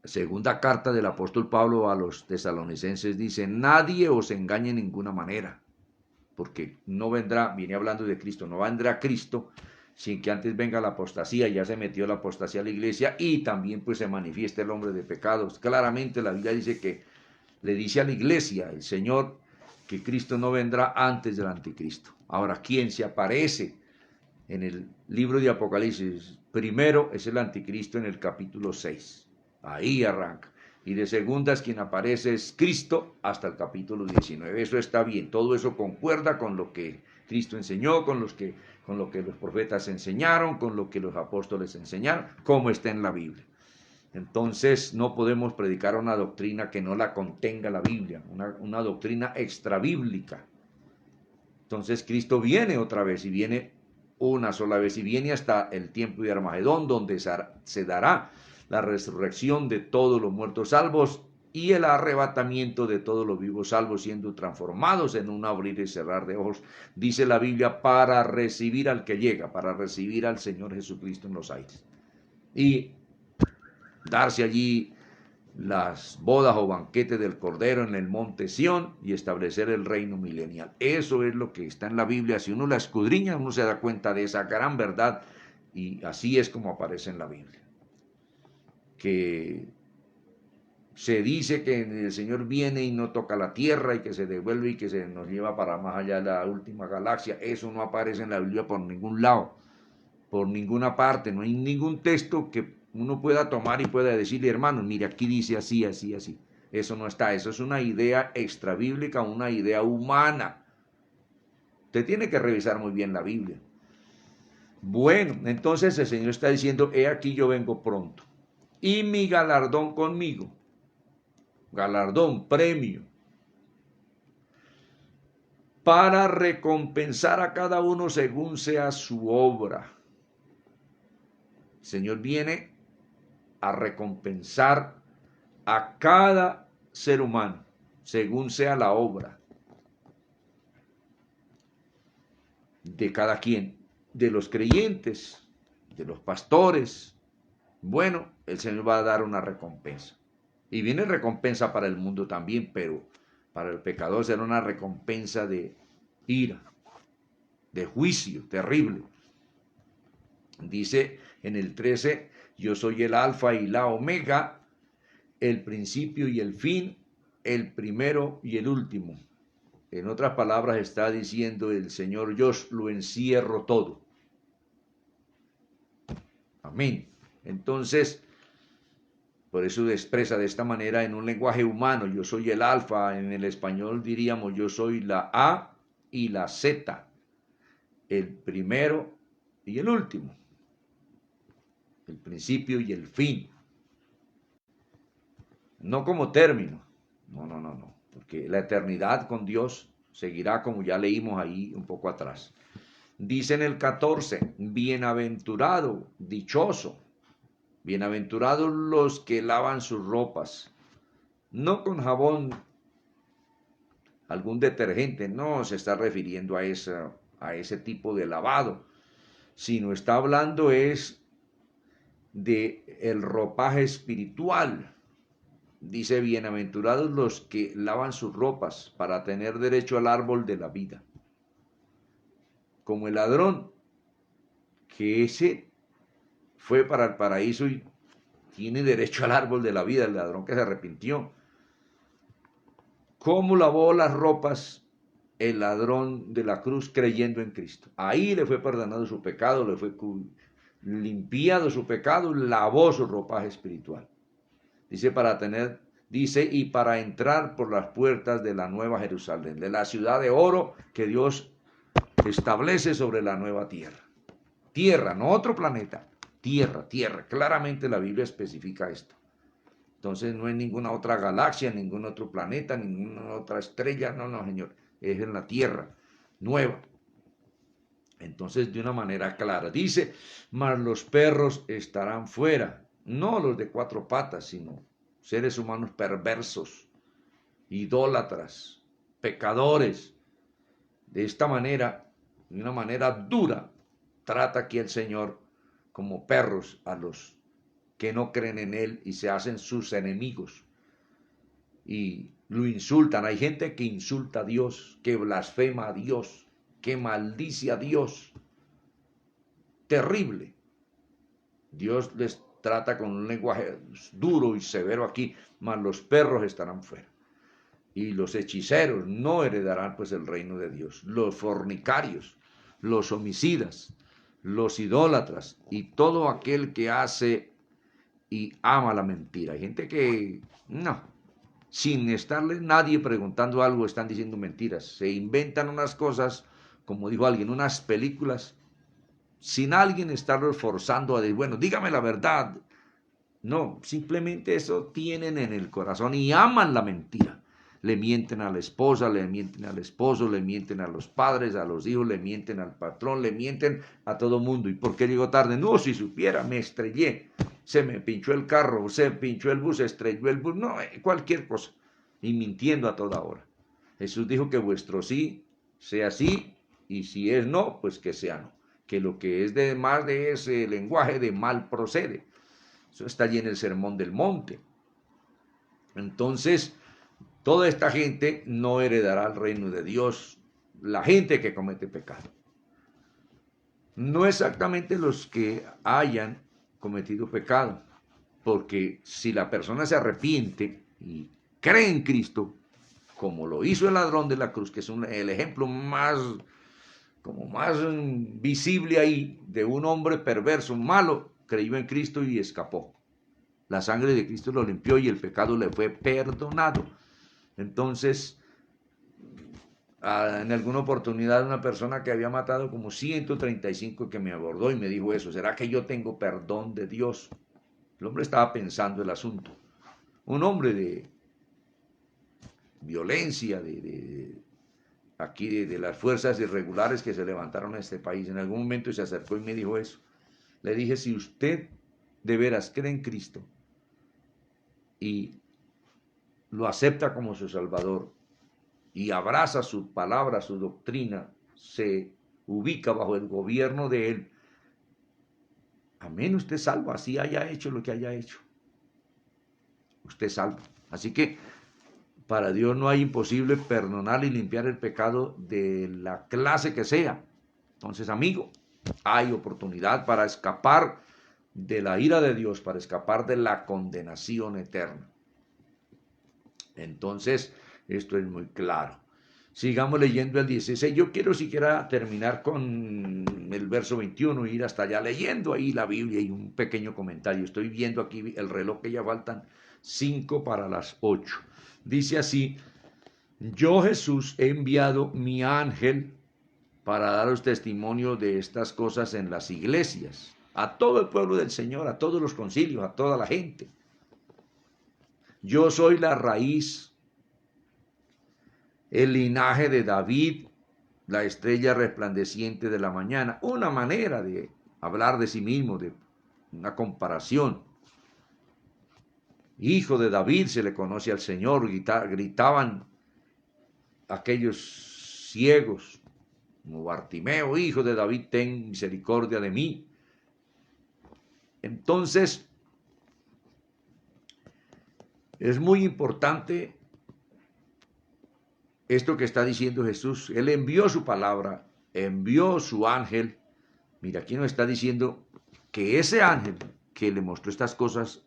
segunda carta del apóstol Pablo a los tesalonicenses dice, nadie os engañe en ninguna manera, porque no vendrá, viene hablando de Cristo, no vendrá Cristo sin que antes venga la apostasía. Ya se metió la apostasía a la iglesia y también pues se manifiesta el hombre de pecados. Claramente la Biblia dice que le dice a la iglesia, el Señor, que Cristo no vendrá antes del anticristo. Ahora, ¿quién se aparece en el libro de Apocalipsis? Primero es el anticristo en el capítulo 6. Ahí arranca. Y de segundas quien aparece es Cristo hasta el capítulo 19. Eso está bien. Todo eso concuerda con lo que Cristo enseñó, con lo que los profetas enseñaron, con lo que los apóstoles enseñaron, como está en la Biblia. Entonces no podemos predicar una doctrina que no la contenga la Biblia, una doctrina extrabíblica. Entonces Cristo viene otra vez y viene una sola vez y viene hasta el tiempo de Armagedón, donde se dará la resurrección de todos los muertos salvos y el arrebatamiento de todos los vivos salvos, siendo transformados en un abrir y cerrar de ojos, dice la Biblia, para recibir al que llega, para recibir al Señor Jesucristo en los aires. Y darse allí las bodas o banquetes del Cordero en el monte Sión y establecer el reino milenial. Eso es lo que está en la Biblia. Si uno la escudriña, uno se da cuenta de esa gran verdad y así es como aparece en la Biblia. Que se dice que el Señor viene y no toca la tierra y que se devuelve y que se nos lleva para más allá de la última galaxia. Eso no aparece en la Biblia por ningún lado, por ninguna parte. No hay ningún texto que uno pueda tomar y pueda decirle, hermano, mire, aquí dice así, así, así. Eso no está, eso es una idea extrabíblica, una idea humana. Usted tiene que revisar muy bien la Biblia. Bueno, entonces el Señor está diciendo, he aquí yo vengo pronto. Y mi galardón conmigo. Galardón, premio. Para recompensar a cada uno según sea su obra. El Señor viene a recompensar a cada ser humano, según sea la obra de cada quien, de los creyentes, de los pastores. Bueno, el Señor va a dar una recompensa. Y viene recompensa para el mundo también, pero para el pecador será una recompensa de ira, de juicio terrible. Dice en el 13, yo soy el alfa y la omega, el principio y el fin, el primero y el último. En otras palabras está diciendo el Señor, yo lo encierro todo. Amén. Entonces, por eso expresa de esta manera en un lenguaje humano, yo soy el alfa, en el español diríamos yo soy la A y la Z, el primero y el último, el principio y el fin. No como término, no, porque la eternidad con Dios seguirá como ya leímos ahí un poco atrás. Dice en el 14, bienaventurado, dichoso, bienaventurados los que lavan sus ropas, no con jabón, algún detergente, no se está refiriendo a ese tipo de lavado, sino está hablando es de el ropaje espiritual. Dice, bienaventurados los que lavan sus ropas para tener derecho al árbol de la vida. Como el ladrón, que ese fue para el paraíso y tiene derecho al árbol de la vida, el ladrón que se arrepintió. ¿Cómo lavó las ropas el ladrón de la cruz creyendo en Cristo? Ahí le fue perdonado su pecado, le fue limpiado su pecado, lavó su ropaje espiritual. Dice, y para entrar por las puertas de la nueva Jerusalén, de la ciudad de oro que Dios establece sobre la nueva tierra. Tierra, no otro planeta, tierra, tierra. Claramente la Biblia especifica esto. Entonces no es ninguna otra galaxia, ningún otro planeta, ninguna otra estrella, no, señor, es en la tierra nueva. Entonces, de una manera clara, dice, mas los perros estarán fuera, no los de cuatro patas, sino seres humanos perversos, idólatras, pecadores. De esta manera, de una manera dura, trata aquí el Señor como perros a los que no creen en Él y se hacen sus enemigos y lo insultan. Hay gente que insulta a Dios, que blasfema a Dios, que maldice a Dios. Terrible. Dios les trata con un lenguaje duro y severo aquí, mas los perros estarán fuera. Y los hechiceros no heredarán pues el reino de Dios. Los fornicarios, los homicidas, los idólatras y todo aquel que hace y ama la mentira. Hay gente que no, sin estarle nadie preguntando algo, están diciendo mentiras. Se inventan unas cosas, como dijo alguien, unas películas, sin alguien estarlos forzando a decir, bueno, dígame la verdad. No, simplemente eso tienen en el corazón y aman la mentira. Le mienten a la esposa, le mienten al esposo, le mienten a los padres, a los hijos, le mienten al patrón, le mienten a todo mundo. ¿Y por qué llegó tarde? No, si supiera, me estrellé, se me pinchó el carro, se pinchó el bus, se estrelló el bus, no, cualquier cosa. Y mintiendo a toda hora. Jesús dijo que vuestro sí sea sí y si es no, pues que sea no. Que lo que es de más de ese lenguaje de mal procede. Eso está allí en el Sermón del Monte. Entonces, toda esta gente no heredará el reino de Dios, la gente que comete pecado. No exactamente los que hayan cometido pecado, porque si la persona se arrepiente y cree en Cristo, como lo hizo el ladrón de la cruz, que es el ejemplo más visible ahí de un hombre perverso, malo, creyó en Cristo y escapó. La sangre de Cristo lo limpió y el pecado le fue perdonado. Entonces, en alguna oportunidad una persona que había matado como 135 que me abordó y me dijo eso, ¿será que yo tengo perdón de Dios? El hombre estaba pensando el asunto. Un hombre de violencia, de las fuerzas irregulares que se levantaron en este país. En algún momento se acercó y me dijo eso. Le dije, si usted de veras cree en Cristo y lo acepta como su Salvador y abraza su palabra, su doctrina, se ubica bajo el gobierno de Él, amén, usted salva, así haya hecho lo que haya hecho. Usted salva. Así que para Dios no hay imposible perdonar y limpiar el pecado de la clase que sea. Entonces, amigo, hay oportunidad para escapar de la ira de Dios, para escapar de la condenación eterna. Entonces, esto es muy claro. Sigamos leyendo el 16. Yo quiero siquiera terminar con el verso 21, ir hasta allá leyendo ahí la Biblia y un pequeño comentario. Estoy viendo aquí el reloj que ya faltan 5 para las 8. Dice así: yo Jesús he enviado mi ángel para daros testimonio de estas cosas en las iglesias, a todo el pueblo del Señor, a todos los concilios, a toda la gente. Yo soy la raíz, el linaje de David, la estrella resplandeciente de la mañana. Una manera de hablar de sí mismo, de una comparación. Hijo de David se le conoce al Señor, gritaban aquellos ciegos, como Bartimeo: hijo de David, ten misericordia de mí. Entonces, es muy importante esto que está diciendo Jesús. Él envió su palabra, envió su ángel. Mira, aquí nos está diciendo que ese ángel que le mostró estas cosas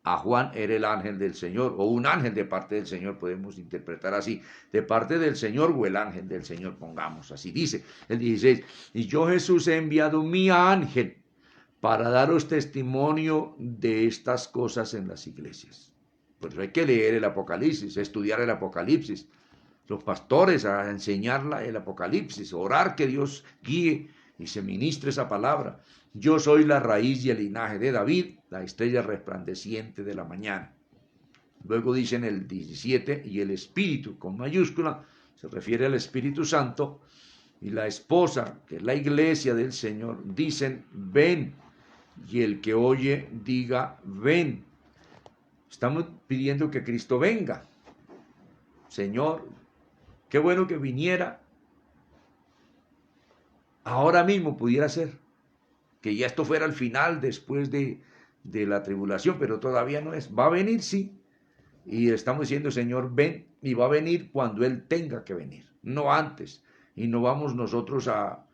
a Juan era el ángel del Señor, o un ángel de parte del Señor, podemos interpretar así, de parte del Señor o el ángel del Señor, pongamos así. Dice el 16: y yo Jesús he enviado mi ángel para daros testimonio de estas cosas en las iglesias. Por eso hay que leer el Apocalipsis, estudiar el Apocalipsis, los pastores a enseñar el Apocalipsis, orar que Dios guíe y se ministre esa palabra. Yo soy la raíz y el linaje de David, la estrella resplandeciente de la mañana. Luego dice en el 17, y el Espíritu con mayúscula se refiere al Espíritu Santo, y la esposa, que es la iglesia del Señor, dicen: ven, y el que oye diga: ven. Estamos pidiendo que Cristo venga. Señor, qué bueno que viniera. Ahora mismo pudiera ser que ya esto fuera el final después de la tribulación, pero todavía no es. Va a venir, sí, y estamos diciendo: Señor, ven, y va a venir cuando Él tenga que venir, no antes. Y no vamos nosotros a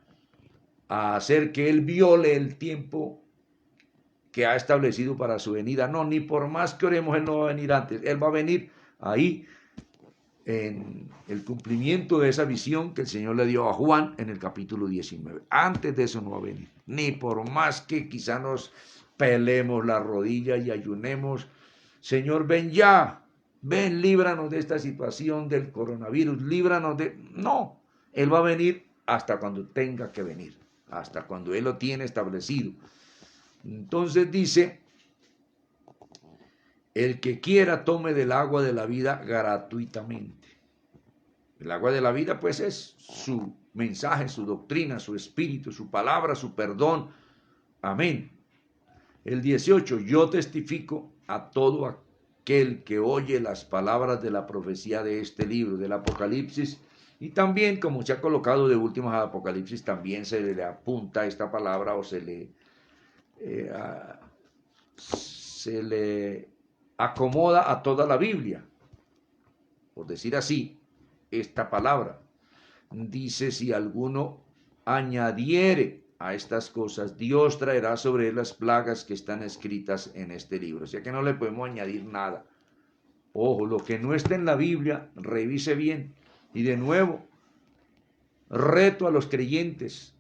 hacer que Él viole el tiempo que ha establecido para su venida. No, ni por más que oremos, Él no va a venir antes. Él va a venir ahí en el cumplimiento de esa visión que el Señor le dio a Juan en el capítulo 19. Antes de eso no va a venir, ni por más que quizá nos pelemos la rodilla y ayunemos: Señor, ven ya, ven, líbranos de esta situación del coronavirus, líbranos de... No, Él va a venir hasta cuando tenga que venir, hasta cuando Él lo tiene establecido. Entonces dice: el que quiera tome del agua de la vida gratuitamente. El agua de la vida pues es su mensaje, su doctrina, su espíritu, su palabra, su perdón. Amén. El 18: yo testifico a todo aquel que oye las palabras de la profecía de este libro, del Apocalipsis. Y también, como se ha colocado de últimas al Apocalipsis, también se le apunta esta palabra, o se le acomoda a toda la Biblia, por decir así, esta palabra. Dice: si alguno añadiere a estas cosas, Dios traerá sobre él las plagas que están escritas en este libro. O sea que no le podemos añadir nada. Ojo, lo que no está en la Biblia, revise bien. Y de nuevo, reto a los creyentes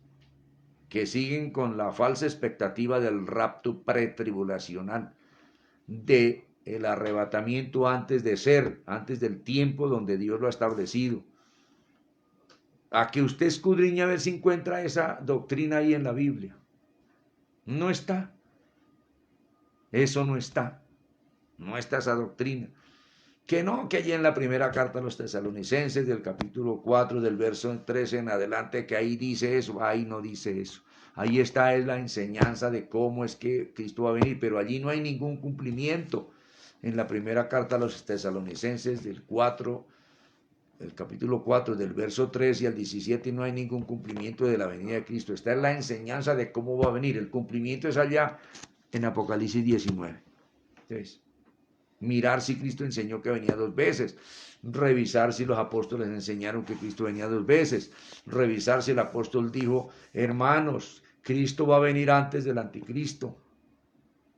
que siguen con la falsa expectativa del rapto pretribulacional, de el arrebatamiento antes del tiempo donde Dios lo ha establecido, a que usted escudriñe a ver si encuentra esa doctrina ahí en la Biblia. No está. Eso no está. No está esa doctrina. Que no, que allí en la primera carta a los tesalonicenses, del capítulo 4, del verso 13 en adelante, que ahí dice eso. Ahí no dice eso. Ahí está la enseñanza de cómo es que Cristo va a venir, pero allí no hay ningún cumplimiento. En la primera carta a los tesalonicenses, del 4, el capítulo 4, del verso 13 al 17, no hay ningún cumplimiento de la venida de Cristo. Está en la enseñanza de cómo va a venir. El cumplimiento es allá en Apocalipsis 19. Entonces, mirar si Cristo enseñó que venía 2 veces, revisar si los apóstoles enseñaron que Cristo venía 2 veces, revisar si el apóstol dijo: hermanos, Cristo va a venir antes del anticristo.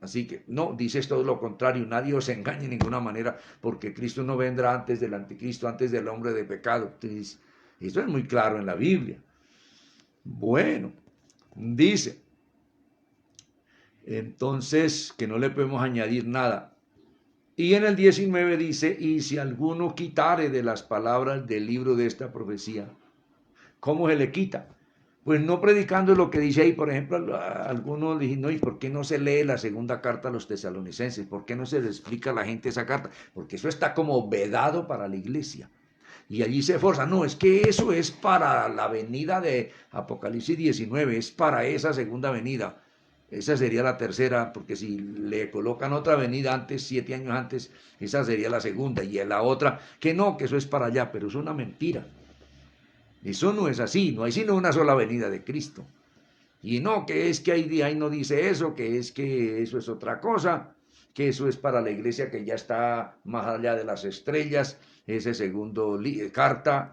Así que no, dices todo lo contrario, nadie os engañe de ninguna manera, porque Cristo no vendrá antes del anticristo, antes del hombre de pecado. Entonces, esto es muy claro en la Biblia. Bueno, dice, entonces, que no le podemos añadir nada. Y en el 19 dice, y si alguno quitare de las palabras del libro de esta profecía, ¿cómo se le quita? Pues no predicando lo que dice ahí, por ejemplo, algunos dicen, no, ¿y por qué no se lee la segunda carta a los tesalonicenses? ¿Por qué no se le explica a la gente esa carta? Porque eso está como vedado para la iglesia. Y allí se esforza, no, es que eso es para la venida de Apocalipsis 19, es para esa segunda venida. Esa sería la tercera, porque si le colocan otra venida antes, 7 años antes, esa sería la segunda. Y en la otra, que no, que eso es para allá, pero es una mentira. Eso no es así, no hay sino una sola venida de Cristo. Y no, que es que ahí no dice eso, que es que eso es otra cosa, que eso es para la iglesia que ya está más allá de las estrellas, ese segundo carta.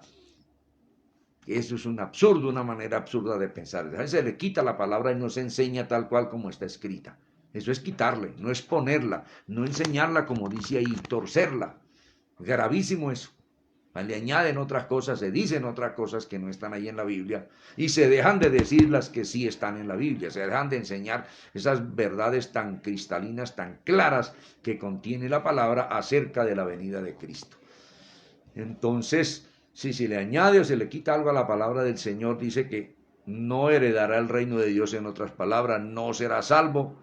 Eso es un absurdo, una manera absurda de pensar. A veces se le quita la palabra y no se enseña tal cual como está escrita. Eso es quitarle, no es ponerla, no enseñarla como dice ahí, torcerla. Gravísimo eso. Le añaden otras cosas, se dicen otras cosas que no están ahí en la Biblia y se dejan de decir las que sí están en la Biblia, se dejan de enseñar esas verdades tan cristalinas, tan claras que contiene la palabra acerca de la venida de Cristo. Entonces, si se le añade o se le quita algo a la palabra del Señor, dice que no heredará el reino de Dios, en otras palabras, no será salvo.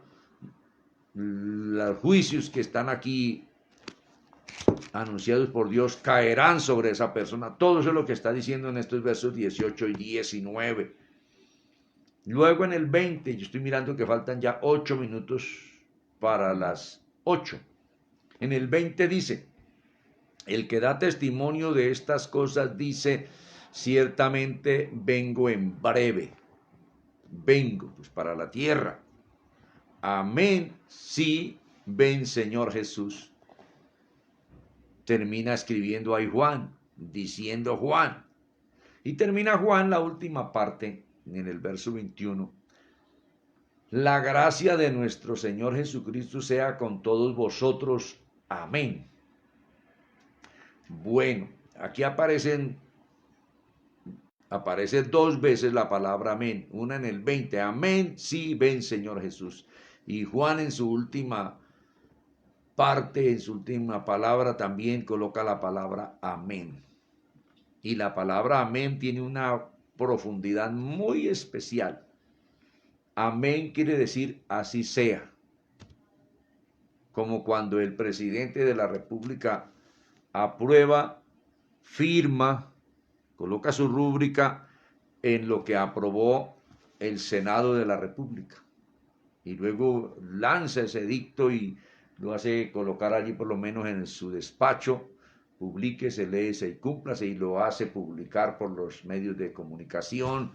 Los juicios que están aquí anunciados por Dios caerán sobre esa persona. Todo eso es lo que está diciendo en estos versos 18 y 19. Luego en el 20, yo estoy mirando que faltan ya 8 minutos para las 8. En el 20 dice, el que da testimonio de estas cosas dice, ciertamente vengo en breve. Vengo, pues para la tierra. Amén, sí, ven Señor Jesús. Termina escribiendo ahí Juan, diciendo Juan. Y termina Juan la última parte, en el verso 21. La gracia de nuestro Señor Jesucristo sea con todos vosotros. Amén. Bueno, aquí aparece 2 veces la palabra amén. Una en el 20. Amén, sí, ven Señor Jesús. Y Juan en su última parte, en su última palabra, también coloca la palabra amén. Y la palabra amén tiene una profundidad muy especial. Amén quiere decir así sea. Como cuando el presidente de la República aprueba, firma, coloca su rúbrica en lo que aprobó el Senado de la República. Y luego lanza ese edicto y lo hace colocar allí por lo menos en su despacho, publíquese, léese y cúmplase, y lo hace publicar por los medios de comunicación,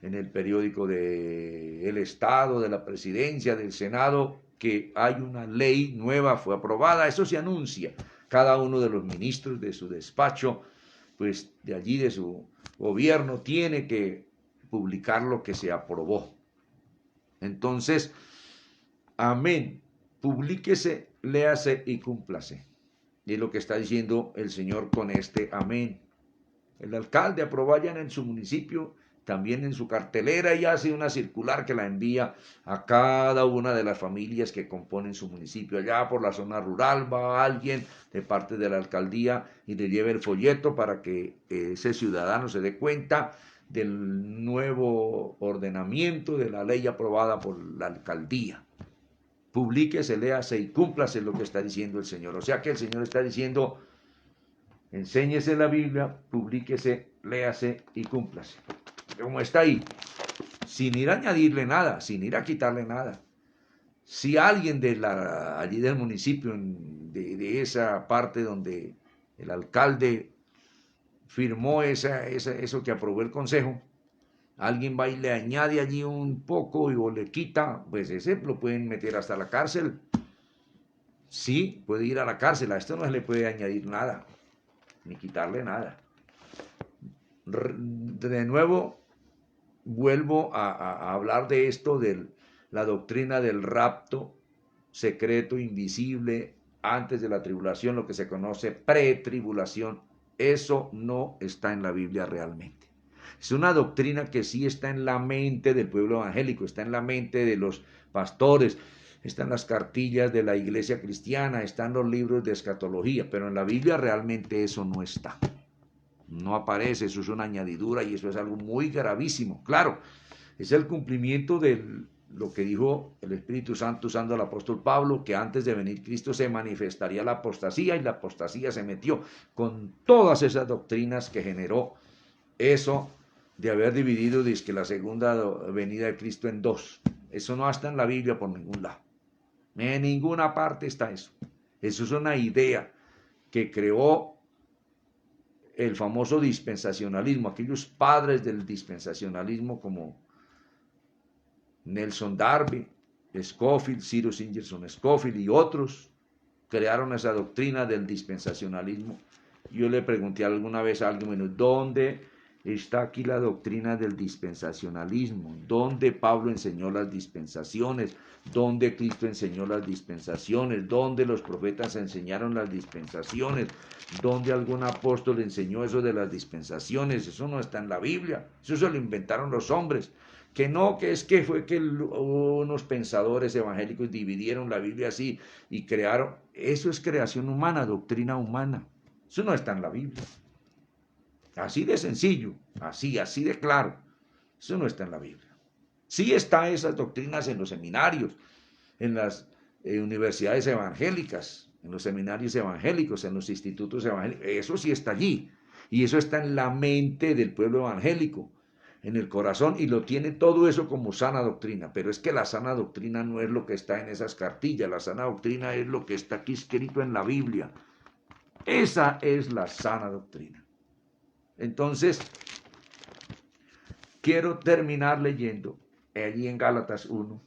en el periódico del Estado, de la Presidencia, del Senado, que hay una ley nueva, fue aprobada, eso se anuncia. Cada uno de los ministros de su despacho, pues de allí de su gobierno, tiene que publicar lo que se aprobó. Entonces, amén, publíquese, léase y cúmplase. Y es lo que está diciendo el Señor con este amén. El alcalde aprobó allá en su municipio, también en su cartelera, y hace una circular que la envía a cada una de las familias que componen su municipio. Allá por la zona rural va alguien de parte de la alcaldía y le lleva el folleto para que ese ciudadano se dé cuenta del nuevo ordenamiento de la ley aprobada por la alcaldía. Publíquese, léase y cúmplase lo que está diciendo el Señor. O sea que el Señor está diciendo, enséñese la Biblia, publíquese, léase y cúmplase. Como está ahí, sin ir a añadirle nada, sin ir a quitarle nada. Si alguien allí del municipio, de esa parte donde el alcalde firmó eso que aprobó el consejo, alguien va y le añade allí un poco o le quita, pues ese lo pueden meter hasta la cárcel. Sí, puede ir a la cárcel, a esto no se le puede añadir nada, ni quitarle nada. De nuevo, vuelvo a hablar de esto, de la doctrina del rapto secreto, invisible, antes de la tribulación, lo que se conoce pretribulación. Eso no está en la Biblia realmente. Es una doctrina que sí está en la mente del pueblo evangélico, está en la mente de los pastores, están las cartillas de la iglesia cristiana, están los libros de escatología, pero en la Biblia realmente eso no está. No aparece, eso es una añadidura y eso es algo muy gravísimo. Claro, es el cumplimiento de lo que dijo el Espíritu Santo usando al apóstol Pablo, que antes de venir Cristo se manifestaría la apostasía, y la apostasía se metió con todas esas doctrinas que generó eso de haber dividido dizque la segunda venida de Cristo en dos. Eso no está en la Biblia por ningún lado. En ninguna parte está eso. Eso es una idea que creó el famoso dispensacionalismo, aquellos padres del dispensacionalismo como Nelson Darby, Scofield, Cyrus Ingerson Scofield y otros crearon esa doctrina del dispensacionalismo. Yo le pregunté alguna vez a alguien, bueno, ¿dónde está aquí la doctrina del dispensacionalismo? ¿Dónde Pablo enseñó las dispensaciones? ¿Dónde Cristo enseñó las dispensaciones? ¿Dónde los profetas enseñaron las dispensaciones? ¿Dónde algún apóstol enseñó eso de las dispensaciones? Eso no está en la Biblia, eso se lo inventaron los hombres. Que no, que es que fue que unos pensadores evangélicos dividieron la Biblia así y crearon. Eso es creación humana, doctrina humana. Eso no está en la Biblia. Así de sencillo, así de claro. Eso no está en la Biblia. Sí está esas doctrinas en los seminarios, en las universidades evangélicas, en los seminarios evangélicos, en los institutos evangélicos. Eso sí está allí. Y eso está en la mente del pueblo evangélico, en el corazón, y lo tiene todo eso como sana doctrina. Pero es que la sana doctrina no es lo que está en esas cartillas. La sana doctrina es lo que está aquí escrito en la Biblia. Esa es la sana doctrina. Entonces, quiero terminar leyendo allí en Gálatas 1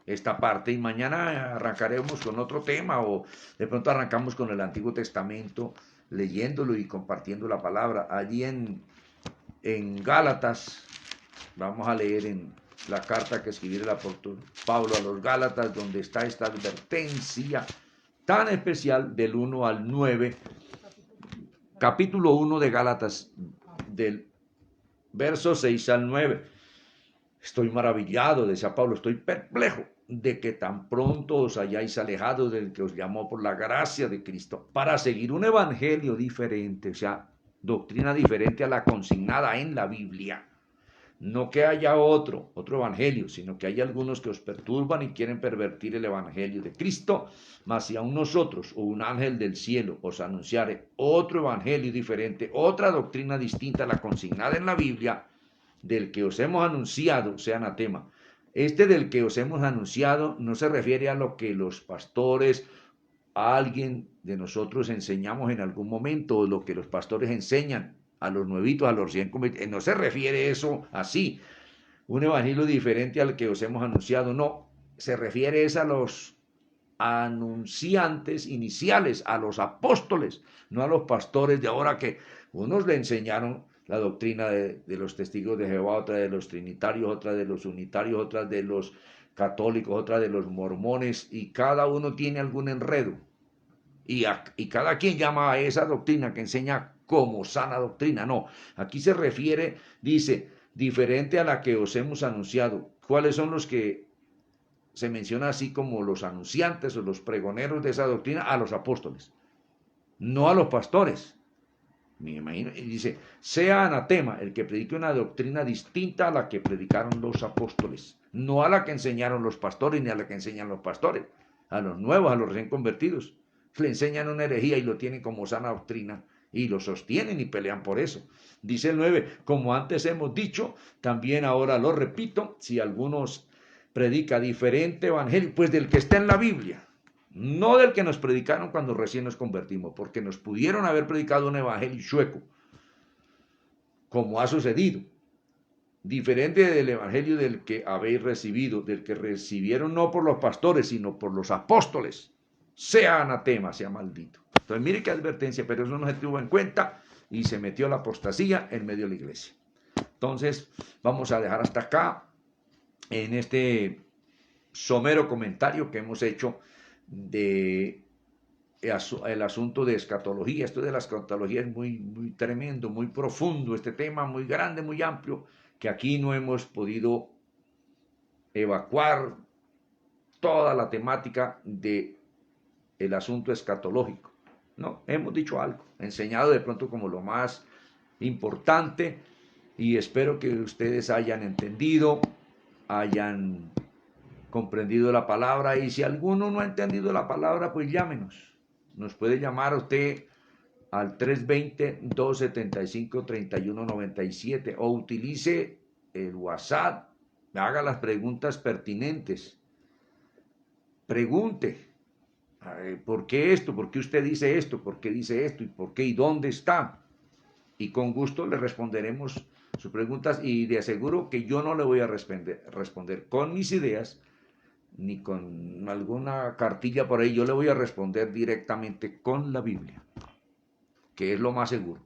esta parte, y mañana arrancaremos con otro tema, o de pronto arrancamos con el Antiguo Testamento leyéndolo y compartiendo la palabra. Allí en Gálatas vamos a leer en la carta que escribió el apóstol Pablo a los Gálatas, donde está esta advertencia tan especial del 1 al 9, capítulo 1 de Gálatas, del verso 6 al 9. Estoy maravillado, decía Pablo, estoy perplejo de que tan pronto os hayáis alejado del que os llamó por la gracia de Cristo para seguir un evangelio diferente, o sea, doctrina diferente a la consignada en la Biblia. No que haya otro evangelio, sino que hay algunos que os perturban y quieren pervertir el evangelio de Cristo. Mas si aún nosotros o un ángel del cielo os anunciare otro evangelio diferente, otra doctrina distinta a la consignada en la Biblia, del que os hemos anunciado, sea anatema. Este del que os hemos anunciado no se refiere a lo que los pastores, a alguien de nosotros enseñamos en algún momento, o lo que los pastores enseñan a los nuevitos, a los recién convertidos. No se refiere eso así, un evangelio diferente al que os hemos anunciado. No, se refiere es a los anunciantes iniciales, a los apóstoles, no a los pastores de ahora, que unos le enseñaron la doctrina de los testigos de Jehová, otra de los trinitarios, otra de los unitarios, otra de los católicos, otra de los mormones, y cada uno tiene algún enredo. Y cada quien llama a esa doctrina que enseña como sana doctrina. No, aquí se refiere, dice, diferente a la que os hemos anunciado. ¿Cuáles son los que se menciona así como los anunciantes o los pregoneros de esa doctrina? A los apóstoles, no a los pastores. Me imagino, y dice, sea anatema el que predique una doctrina distinta a la que predicaron los apóstoles, no a la que enseñaron los pastores ni a la que enseñan los pastores, a los nuevos, a los recién convertidos. Le enseñan una herejía y lo tienen como sana doctrina y lo sostienen y pelean por eso. Dice el 9, como antes hemos dicho, también ahora lo repito, si algunos predica diferente evangelio, pues del que está en la Biblia, no del que nos predicaron cuando recién nos convertimos, porque nos pudieron haber predicado un evangelio chueco, como ha sucedido, diferente del evangelio del que habéis recibido, del que recibieron no por los pastores, sino por los apóstoles. Sea anatema, sea maldito. Entonces mire qué advertencia, pero eso no se tuvo en cuenta y se metió la apostasía en medio de la iglesia. Entonces vamos a dejar hasta acá en este somero comentario que hemos hecho de el asunto de escatología. Esto de la escatología es muy, muy tremendo, muy profundo, este tema muy grande, muy amplio, que aquí no hemos podido evacuar toda la temática de el asunto escatológico. No, hemos dicho algo, enseñado de pronto como lo más importante, y espero que ustedes hayan entendido, hayan comprendido la palabra, y si alguno no ha entendido la palabra, pues llámenos. Nos puede llamar a usted al 320-275-3197 o utilice el WhatsApp, haga las preguntas pertinentes, pregunte, ¿por qué esto? ¿Por qué usted dice esto? ¿Por qué dice esto? ¿Y por qué? ¿Y dónde está? Y con gusto le responderemos sus preguntas, y de aseguro que yo no le voy a responder con mis ideas ni con alguna cartilla por ahí. Yo le voy a responder directamente con la Biblia, que es lo más seguro.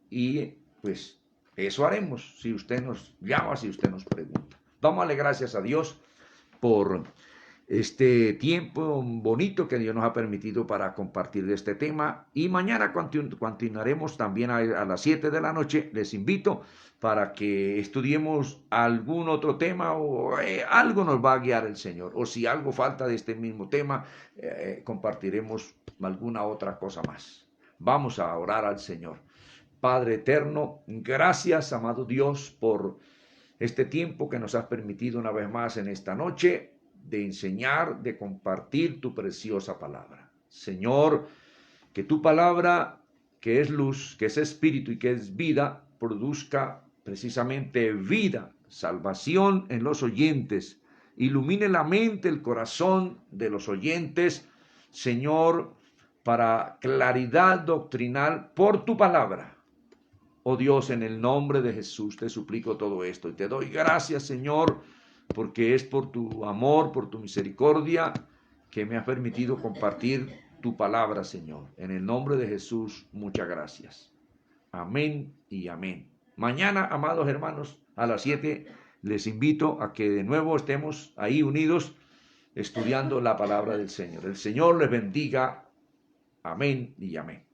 Y pues eso haremos si usted nos llama, si usted nos pregunta. Vamos a darle gracias a Dios por este tiempo bonito que Dios nos ha permitido para compartir de este tema, y mañana continuaremos también a las 7 de la noche. Les invito para que estudiemos algún otro tema, o algo nos va a guiar el Señor, o si algo falta de este mismo tema, compartiremos alguna otra cosa más. Vamos a orar al Señor. Padre eterno, gracias, amado Dios, por este tiempo que nos has permitido una vez más en esta noche de enseñar, de compartir tu preciosa palabra. Señor, que tu palabra, que es luz, que es espíritu y que es vida, produzca precisamente vida, salvación en los oyentes, ilumine la mente, el corazón de los oyentes, Señor, para claridad doctrinal por tu palabra. Oh Dios, en el nombre de Jesús te suplico todo esto y te doy gracias, Señor, porque es por tu amor, por tu misericordia, que me has permitido compartir tu palabra, Señor. En el nombre de Jesús, muchas gracias. Amén y amén. Mañana, amados hermanos, a las 7 les invito a que de nuevo estemos ahí unidos estudiando la palabra del Señor. El Señor les bendiga. Amén y amén.